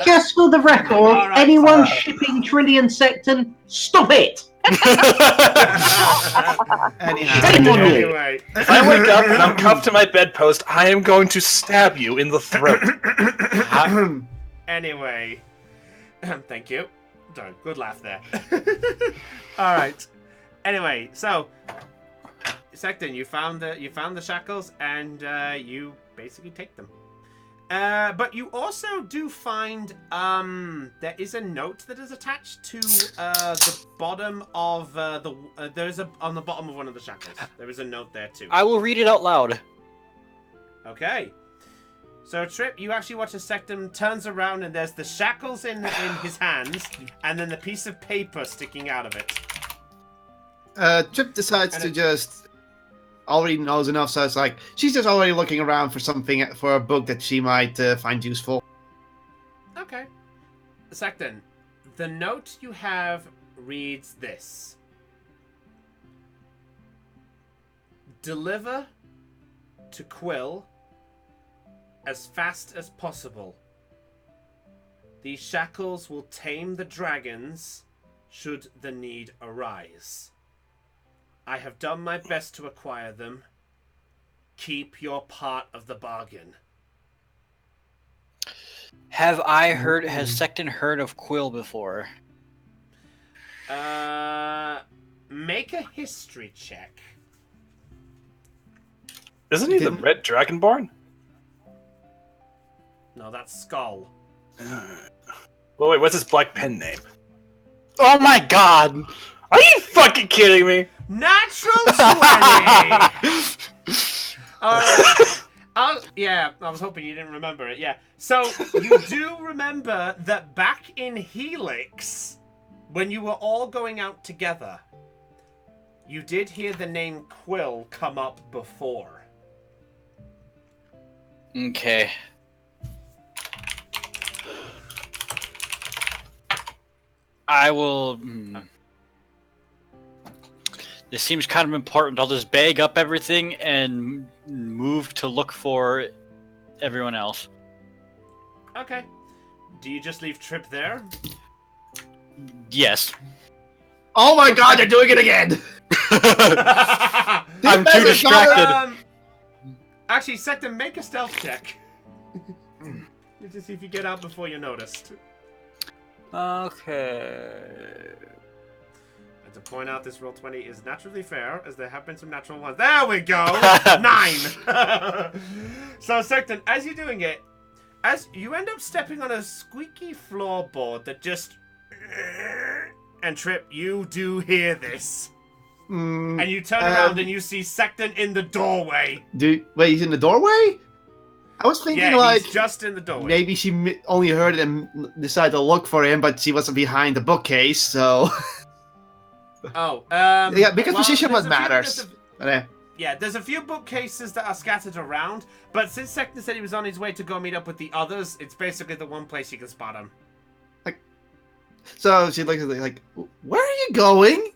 Just for the record, All right. anyone shipping Trillion Secton, stop it! Anyhow. Shame on you. Anyway. If I wake up and I'm cuffed to my bedpost, I am going to stab you in the throat. Anyway. Thank you. Darn, good laugh there. Alright. Anyway, so Secton, you found the shackles and you basically take them. But you also do find there is a note that is attached to the bottom of on the bottom of one of the shackles. There is a note there too. I will read it out loud. Okay. So Trip, you actually watch as Secton turns around and there's the shackles in his hands and then the piece of paper sticking out of it. Trip decides to just already knows enough, so it's like she's just already looking around for something, for a book that she might find useful. Okay. Secton, the note you have reads this. Deliver to Quill as fast as possible. These shackles will tame the dragons should the need arise. I have done my best to acquire them. Keep your part of the bargain. Has Secton heard of Quill before? Make a history check. Isn't he the Red Dragonborn? No, that's Skull. Well, wait, what's his black pen name? Oh my god! Are you fucking kidding me? Natural 20! Alright. Yeah, I was hoping you didn't remember it, yeah. So, you do remember that back in Helix, when you were all going out together, you did hear the name Quill come up before. Okay. I will. This seems kind of important. I'll just bag up everything and move to look for everyone else. Okay. Do you just leave Trip there? Yes. Oh my god, they're doing it again! I'm too distracted. Actually, Sector, make a stealth check. Just to see if you get out before you're noticed. Okay. And to point out, this roll 20 is naturally fair, as there have been some natural ones. There we go! 9! So, Sector, as you're doing it, as you end up stepping on a squeaky floorboard that just... And Trip, you do hear this. And you turn around and you see Sector in the doorway. Wait, he's in the doorway? I was thinking, like, he's just in the doorway. Maybe she only heard it and decided to look for him, but she wasn't behind the bookcase, so... yeah, because position what matters. Yeah, there's a few bookcases that are scattered around, but since Sector said he was on his way to go meet up with the others, it's basically the one place you can spot him. So she looks at it like, where are you going?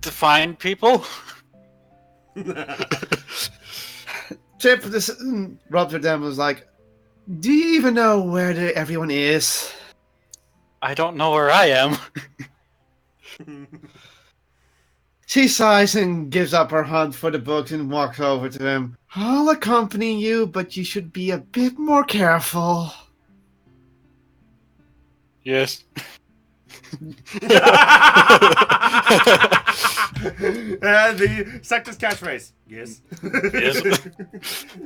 To find people? Chip just rubbed her down and was like, do you even know where everyone is? I don't know where I am. She sighs and gives up her hunt for the books and walks over to him. I'll accompany you, but you should be a bit more careful. Yes. The Sector's catchphrase. Yes. Yes.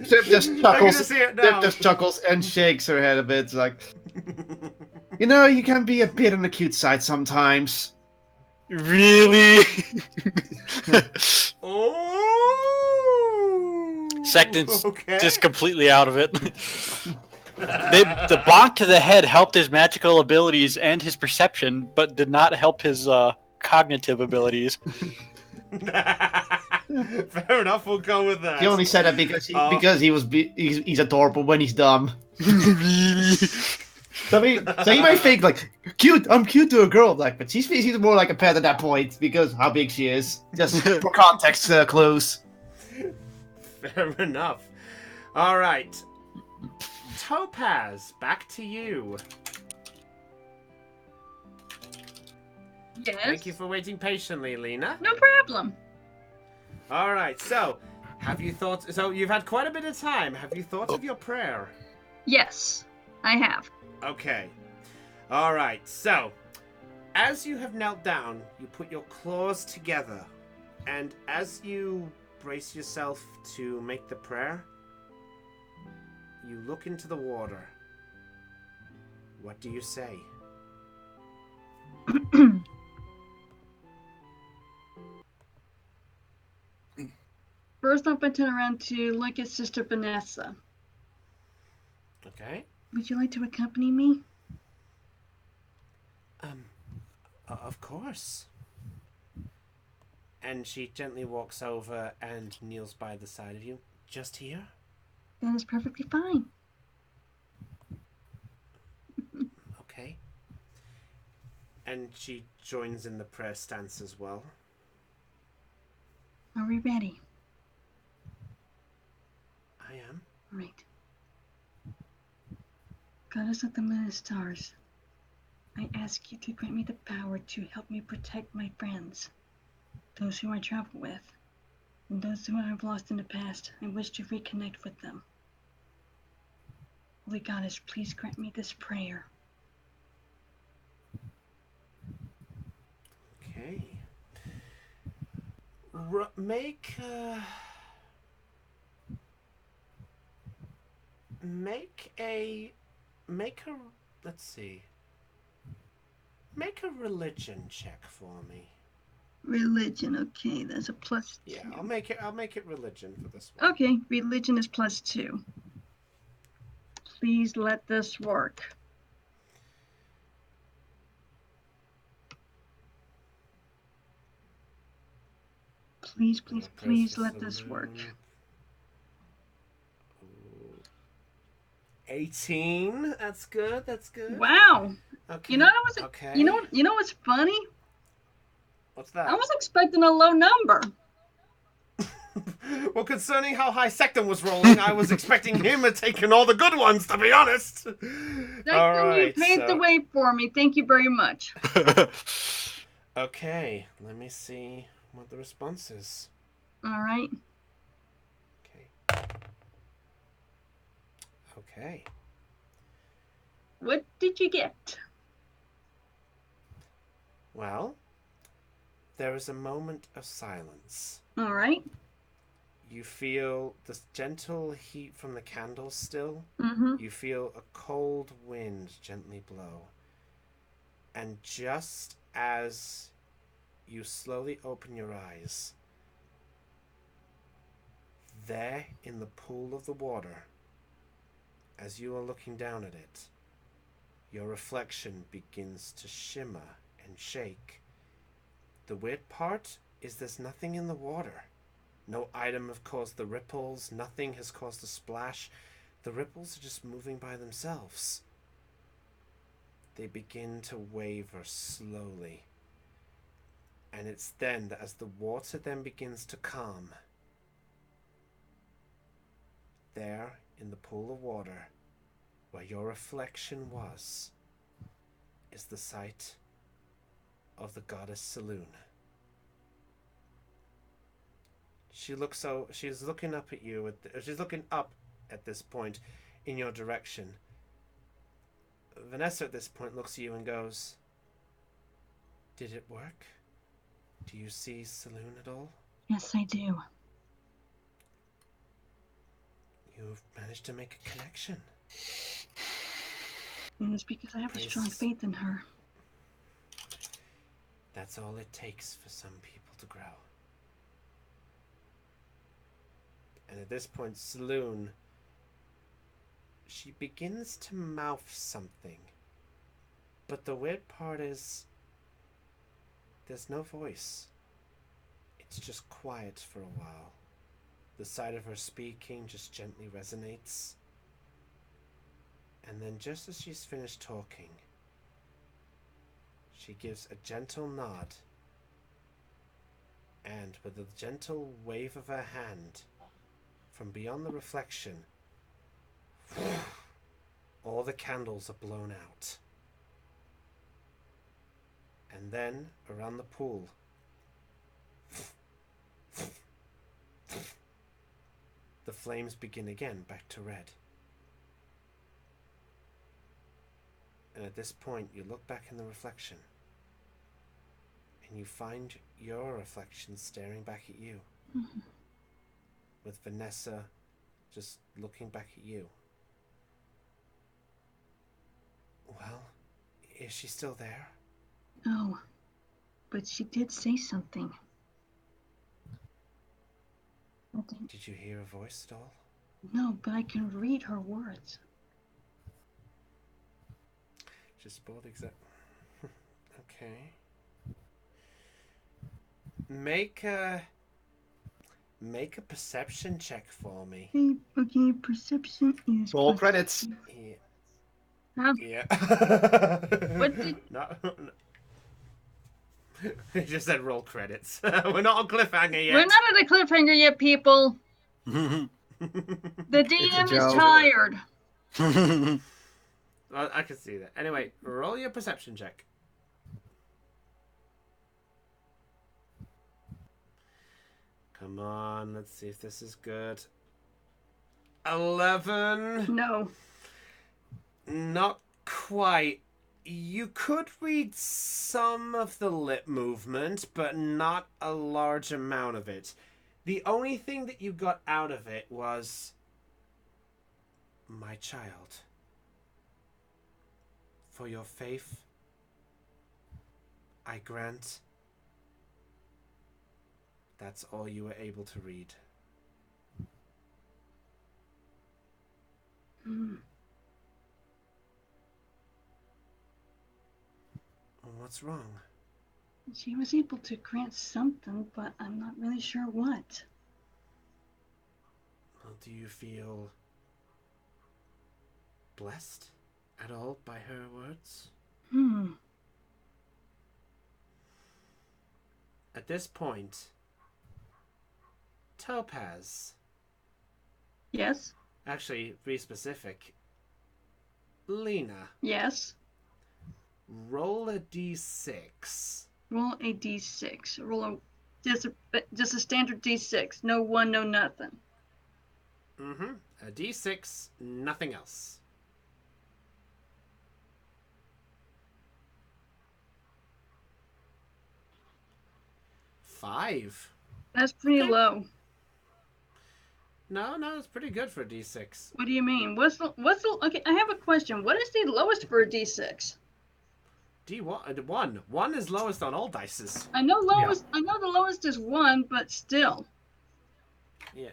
Chip just chuckles. See it now. Chip just chuckles and shakes her head a bit. It's like, you know, you can be a bit on the cute side sometimes. Really? Oh. Sector's just completely out of it. The bonk to the head helped his magical abilities and his perception, but did not help his cognitive abilities. Fair enoch, we'll go with that. He only said that because he's adorable when he's dumb. So you might think like, cute. I'm cute to a girl, like, but she's more like a pet at that point because how big she is. Just for context clues. Fair enough. All right. Topaz, back to you. Yes? Thank you for waiting patiently, Lena. No problem. All right, so have you thought... So you've had quite a bit of time. Have you thought of your prayer? Yes, I have. Okay. All right, so as you have knelt down, you put your claws together, and as you brace yourself to make the prayer, you look into the water. What do you say? First off, I turn around to look at Sister Vanessa. Okay. Would you like to accompany me? Of course. And she gently walks over and kneels by the side of you. Just here? That is perfectly fine. Okay. And she joins in the prayer stance as well. Are we ready? I am. Right. Goddess of the moon and stars, I ask you to grant me the power to help me protect my friends, those who I travel with, and those who I have lost in the past. I wish to reconnect with them. Holy Goddess, please grant me this prayer. Okay. Make a let's see. Make a religion check for me. Religion, okay, that's a plus 2. Yeah, I'll make it religion for this one. Okay, religion is plus 2. Please let this work. Please, please, please let this work. 18. That's good. That's good. Wow. Okay. You know, okay. you know what's funny? What's that? I was expecting a low number. Well, concerning how high Sectum was rolling, I was expecting him to taking all the good ones, to be honest. You paved the way for me. Thank you very much. Okay, let me see what the response is. All right. Okay. What did you get? Well, there is a moment of silence. All right. You feel the gentle heat from the candles still. Mm-hmm. You feel a cold wind gently blow. And just as you slowly open your eyes, there in the pool of the water, as you are looking down at it, your reflection begins to shimmer and shake. The weird part is there's nothing in the water. No item has caused the ripples. Nothing has caused a splash. The ripples are just moving by themselves. They begin to waver slowly. And it's then that as the water then begins to calm, there in the pool of water, where your reflection was, is the sight of the goddess Saloon. She's looking up at you. She's looking up at this point in your direction. Vanessa at this point looks at you and goes, "Did it work? Do you see Saloon at all?" Yes, I do. You've managed to make a connection. And it's because I have a strong faith in her. That's all it takes for some people to grow. And at this point, Saloon, she begins to mouth something. But the weird part is, there's no voice. It's just quiet for a while. The sight of her speaking just gently resonates. And then just as she's finished talking, she gives a gentle nod. And with a gentle wave of her hand, from beyond the reflection, all the candles are blown out. And then, around the pool, the flames begin again, back to red. And at this point, you look back in the reflection, and you find your reflection staring back at you. Mm-hmm. With Vanessa just looking back at you. Well, is she still there? No, but she did say something. Did you hear a voice at all? No, but I can read her words. Just spoiled exact. Okay. Make a perception check for me. Okay, perception is... Roll credits. Yeah. Huh? Yeah. What did... No. He just said roll credits. We're not on cliffhanger yet. We're not at a cliffhanger yet, people. The DM is tired. Well, I can see that. Anyway, roll your perception check. Come on, let's see if this is good. 11. No. Not quite. You could read some of the lip movement, but not a large amount of it. The only thing that you got out of it was, "My child, for your faith I grant that's all you were able to read. Hmm. What's wrong? She was able to grant something, but I'm not really sure what. Well, do you feel blessed at all by her words? Hmm. At this point, Topaz. Yes? Actually, be specific. Lena, Yes. roll a d6. Roll a d6. Roll a just a standard d6. No one, no nothing. Mm-hmm. A d6, nothing else. Five. That's pretty Okay. low. No, it's pretty good for a d6. What do you mean? Okay, I have a question. What is the lowest for a d6? D1. One is lowest on all dices. I know lowest. I know the lowest is 1, but still. Yeah.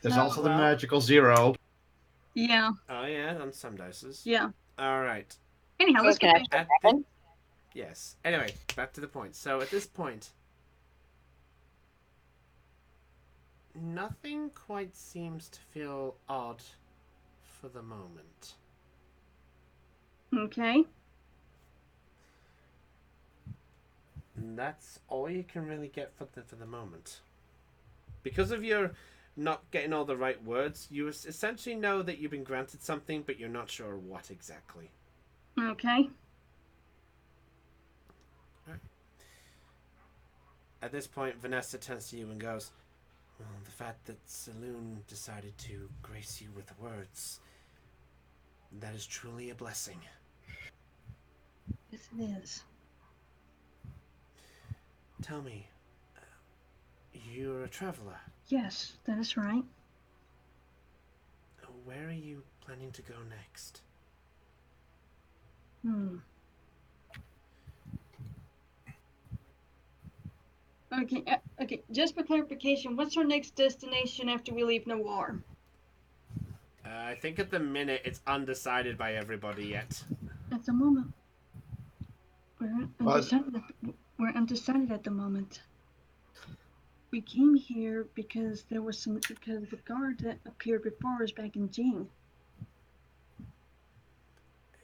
There's No. also the magical 0. Yeah. Oh yeah, on some dices. Yeah. All right. Anyhow, let's get back. Yes. Anyway, back to the point. So at this point, nothing quite seems to feel odd for the moment. Okay. And that's all you can really get for the moment. Because of your not getting all the right words, you essentially know that you've been granted something, but you're not sure what exactly. Okay. At this point, Vanessa turns to you and goes, well, the fact that Saloon decided to grace you with words, that is truly a blessing. Yes, it is. Tell me, you're a traveler. Yes, that is right. Where are you planning to go next? Okay, okay. Just for clarification, what's our next destination after we leave Noir? I think at the minute it's undecided by everybody yet. At the moment, we're undecided. We're undecided at the moment. We came here because because of a guard that appeared before us back in Jing.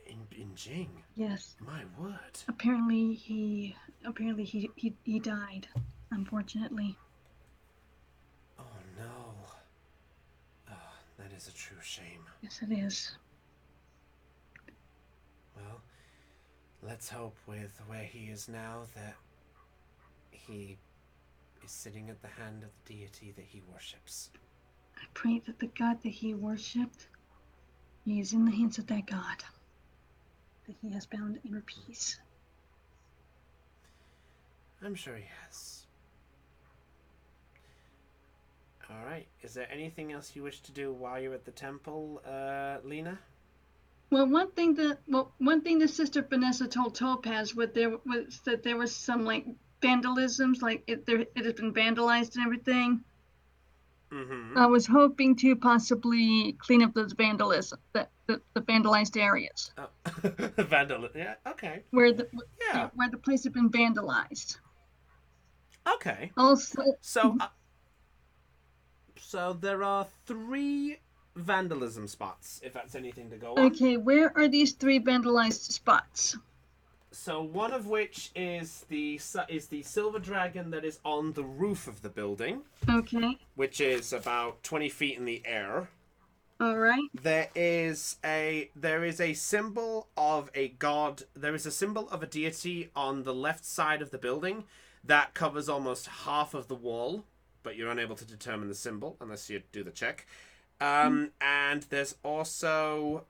In Jing? Yes. My word. Apparently he died, unfortunately. Oh no. Oh, that is a true shame. Yes, it is. Well, let's hope with where he is now that he is sitting at the hand of the deity that he worships. I pray that the god that he worshipped, he is in the hands of that god. That he has found inner peace. I'm sure he has. Alright, is there anything else you wish to do while you're at the temple, Lena? Well, one thing that Sister Vanessa told Topaz was that there was some like vandalisms, like it has been vandalized and everything. Mm-hmm. I was hoping to possibly clean up those vandalism, the vandalized areas. Oh. Vandalism. Yeah. Okay. Where the place had been vandalized. Okay. Also. So there are 3 vandalism spots, if that's anything to go on. Okay, where are these 3 vandalized spots? So one of which is the silver dragon that is on the roof of the building. Okay. Which is about 20 feet in the air. All right. There is a symbol of a god. There is a symbol of a deity on the left side of the building that covers almost half of the wall, but you're unable to determine the symbol unless you do the check. And there's also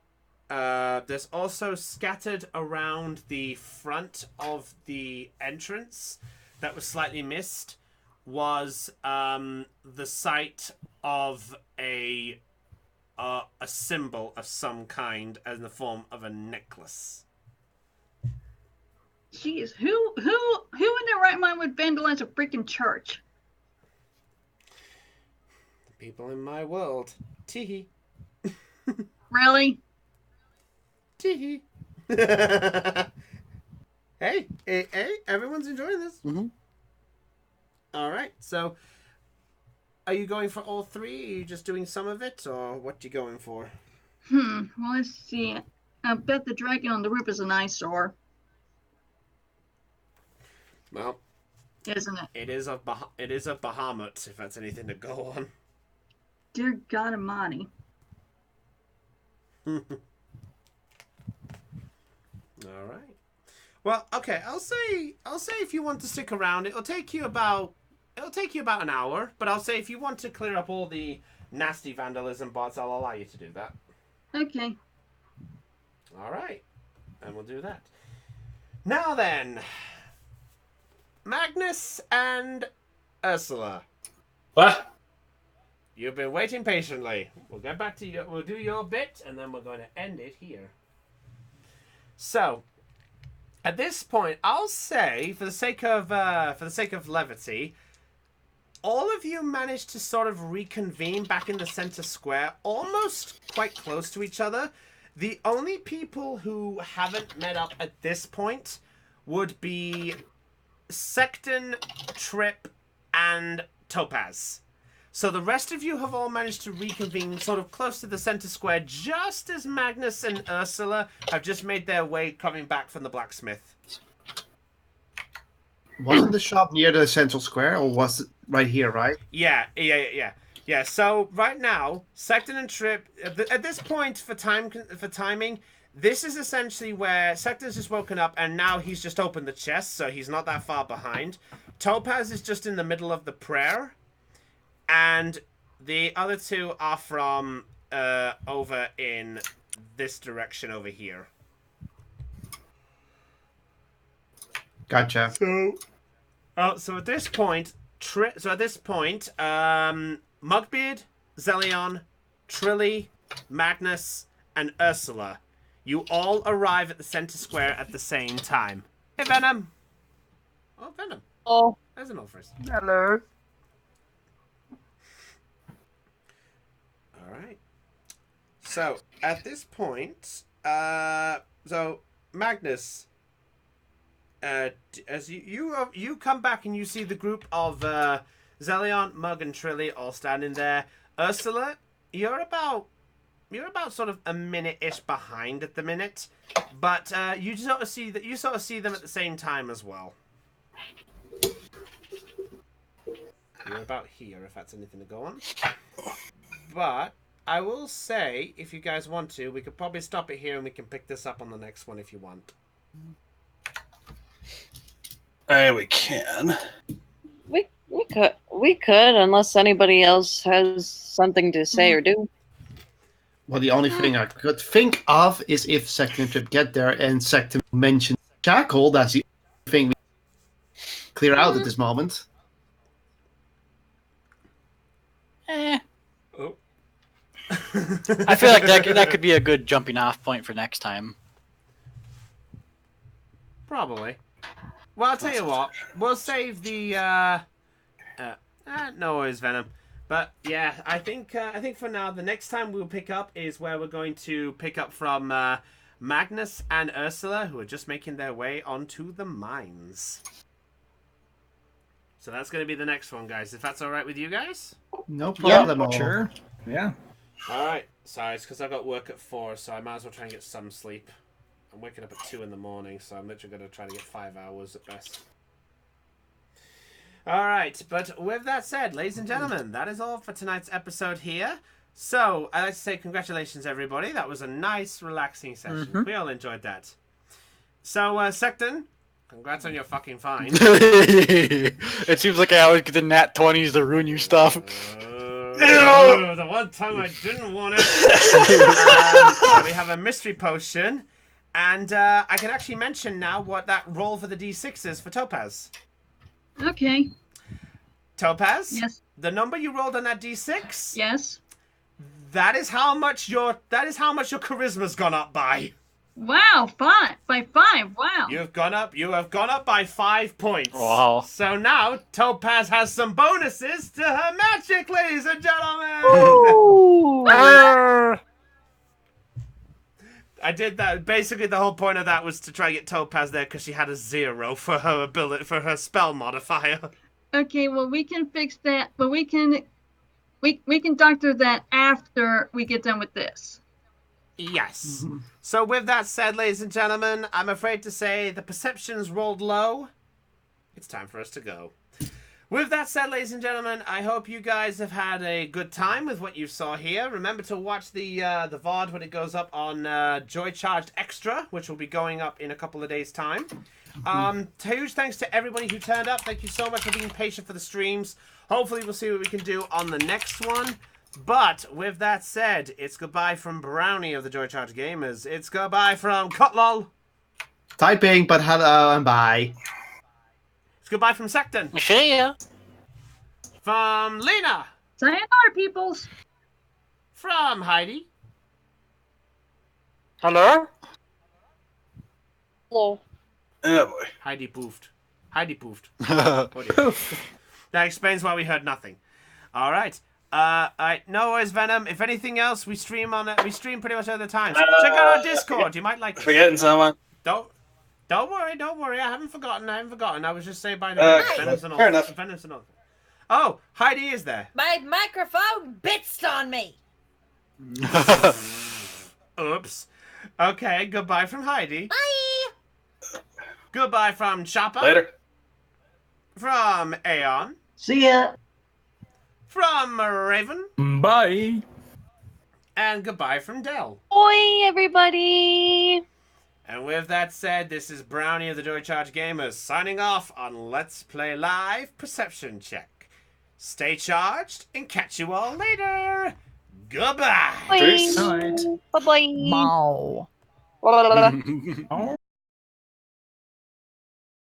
scattered around the front of the entrance that was slightly missed was the site of a symbol of some kind in the form of a necklace. Jeez, who in their right mind would vandalize a freaking church? The people in my world. Teehee. Really? Teehee. Hey, everyone's enjoying this. Mm-hmm. All right, so are you going for all three? Are you just doing some of it, or what you going for? Well, let's see. I bet the dragon on the roof is an eyesore, Well, isn't it? it is of Bahamut, if that's anything to go on. Dear God Almighty. All right. Well, okay. I'll say if you want to stick around, it'll take you about an hour. But I'll say if you want to clear up all the nasty vandalism bots, I'll allow you to do that. Okay. All right, and we'll do that. Now then, Magnus and Ursula. What? You've been waiting patiently. We'll get back to you. We'll do your bit, and then we're going to end it here. So, at this point, I'll say, for the sake of levity, all of you managed to sort of reconvene back in the center square, almost quite close to each other. The only people who haven't met up at this point would be Secton, Trip, and Topaz. So the rest of you have all managed to reconvene sort of close to the center square, just as Magnus and Ursula have just made their way coming back from the blacksmith. Wasn't the shop near the central square, or was it right here, right? Yeah. So right now, Secton and Trip, at this point for timing, this is essentially where Secton's just woken up and now he's just opened the chest, so he's not that far behind. Topaz is just in the middle of the prayer. And the other two are from over in this direction over here. Gotcha. So at this point, Mugbeard, Zelion, Trilly, Magnus, and Ursula, you all arrive at the center square at the same time. Hey, Venom. Oh, Venom. Oh. There's an offer. Hello. All right. So at this point, so Magnus, as you come back and you see the group of Zelion, Mug, and Trilly all standing there. Ursula, you're about sort of a minute-ish behind at the minute, but you sort of see them at the same time as well. You're about here, if that's anything to go on. But I will say, if you guys want to, we could probably stop it here and we can pick this up on the next one if you want. We can. We could, unless anybody else has something to say or do. Well, the only thing I could think of is if Sector and Trip get there and Sector mentions Shackle. That's the only thing we clear out at this moment. Oh. I feel like that could be a good jumping off point for next time. Probably. Well, I'll tell you what. We'll save the no worries, Venom. But yeah, I think for now the next time we'll pick up is where we're going to pick up from Magnus and Ursula, who are just making their way onto the mines. So that's going to be the next one, guys. If that's all right with you guys. No problem. Yeah, sure. Yeah. All right. Sorry, it's because I got work at 4, so I might as well try and get some sleep. I'm waking up at 2 in the morning, so I'm literally going to try to get 5 hours at best. All right, but with that said, ladies and gentlemen, that is all for tonight's episode here. So, I'd like to say congratulations, everybody. That was a nice, relaxing session. Mm-hmm. We all enjoyed that. So, Secton, congrats on your fucking fine. It seems like I always get the nat 20s to ruin your stuff. The one time I didn't want it. We have a mystery potion. And I can actually mention now what that roll for the D6 is for Topaz. Okay. Topaz? Yes. The number you rolled on that D6? Yes. That is how much your charisma's gone up by. Wow, by 5. Wow. You have gone up by 5 points. Wow. So now Topaz has some bonuses to her magic, ladies and gentlemen. I did that. Basically, the whole point of that was to try and get Topaz there because she had a 0 for her ability for her spell modifier. Okay, well we can fix that, but we can doctor that after we get done with this. Yes. So with that said, ladies and gentlemen, I'm afraid to say the perceptions rolled low. It's time for us to go. With that said, ladies and gentlemen, I hope you guys have had a good time with what you saw here. Remember to watch the VOD when it goes up on Joy Charged Extra, which will be going up in a couple of days' time. Huge thanks to everybody who turned up. Thank you so much for being patient for the streams. Hopefully we'll see what we can do on the next one. But with that said, it's goodbye from Brownie of the Joy Charged Gamers. It's goodbye from Cutlol. Typing, but hello and bye. It's goodbye from Secton. See ya. From Lena. Sayonara, peoples. From Heidi. Hello? Hello. Oh boy. Heidi poofed. Oh, dear. That explains why we heard nothing. All right. No worries, Venom. If anything else, we stream pretty much all the time. So check out our Discord. You might like it. Forgetting someone. Don't worry. I haven't forgotten. I was just saying by the way. Fair enough. Venom's an author. Oh, Heidi is there. My microphone bitsed on me. Oops. Okay, goodbye from Heidi. Bye. Goodbye from Chopper. Later. From Aeon. See ya. From Raven. Bye. And goodbye from Dell. Oi, everybody. And with that said, this is Brownie of the Joy Charged Gamers signing off on Let's Play Live Perception Check. Stay charged and catch you all later. Goodbye. Peace. Bye-bye. Bow.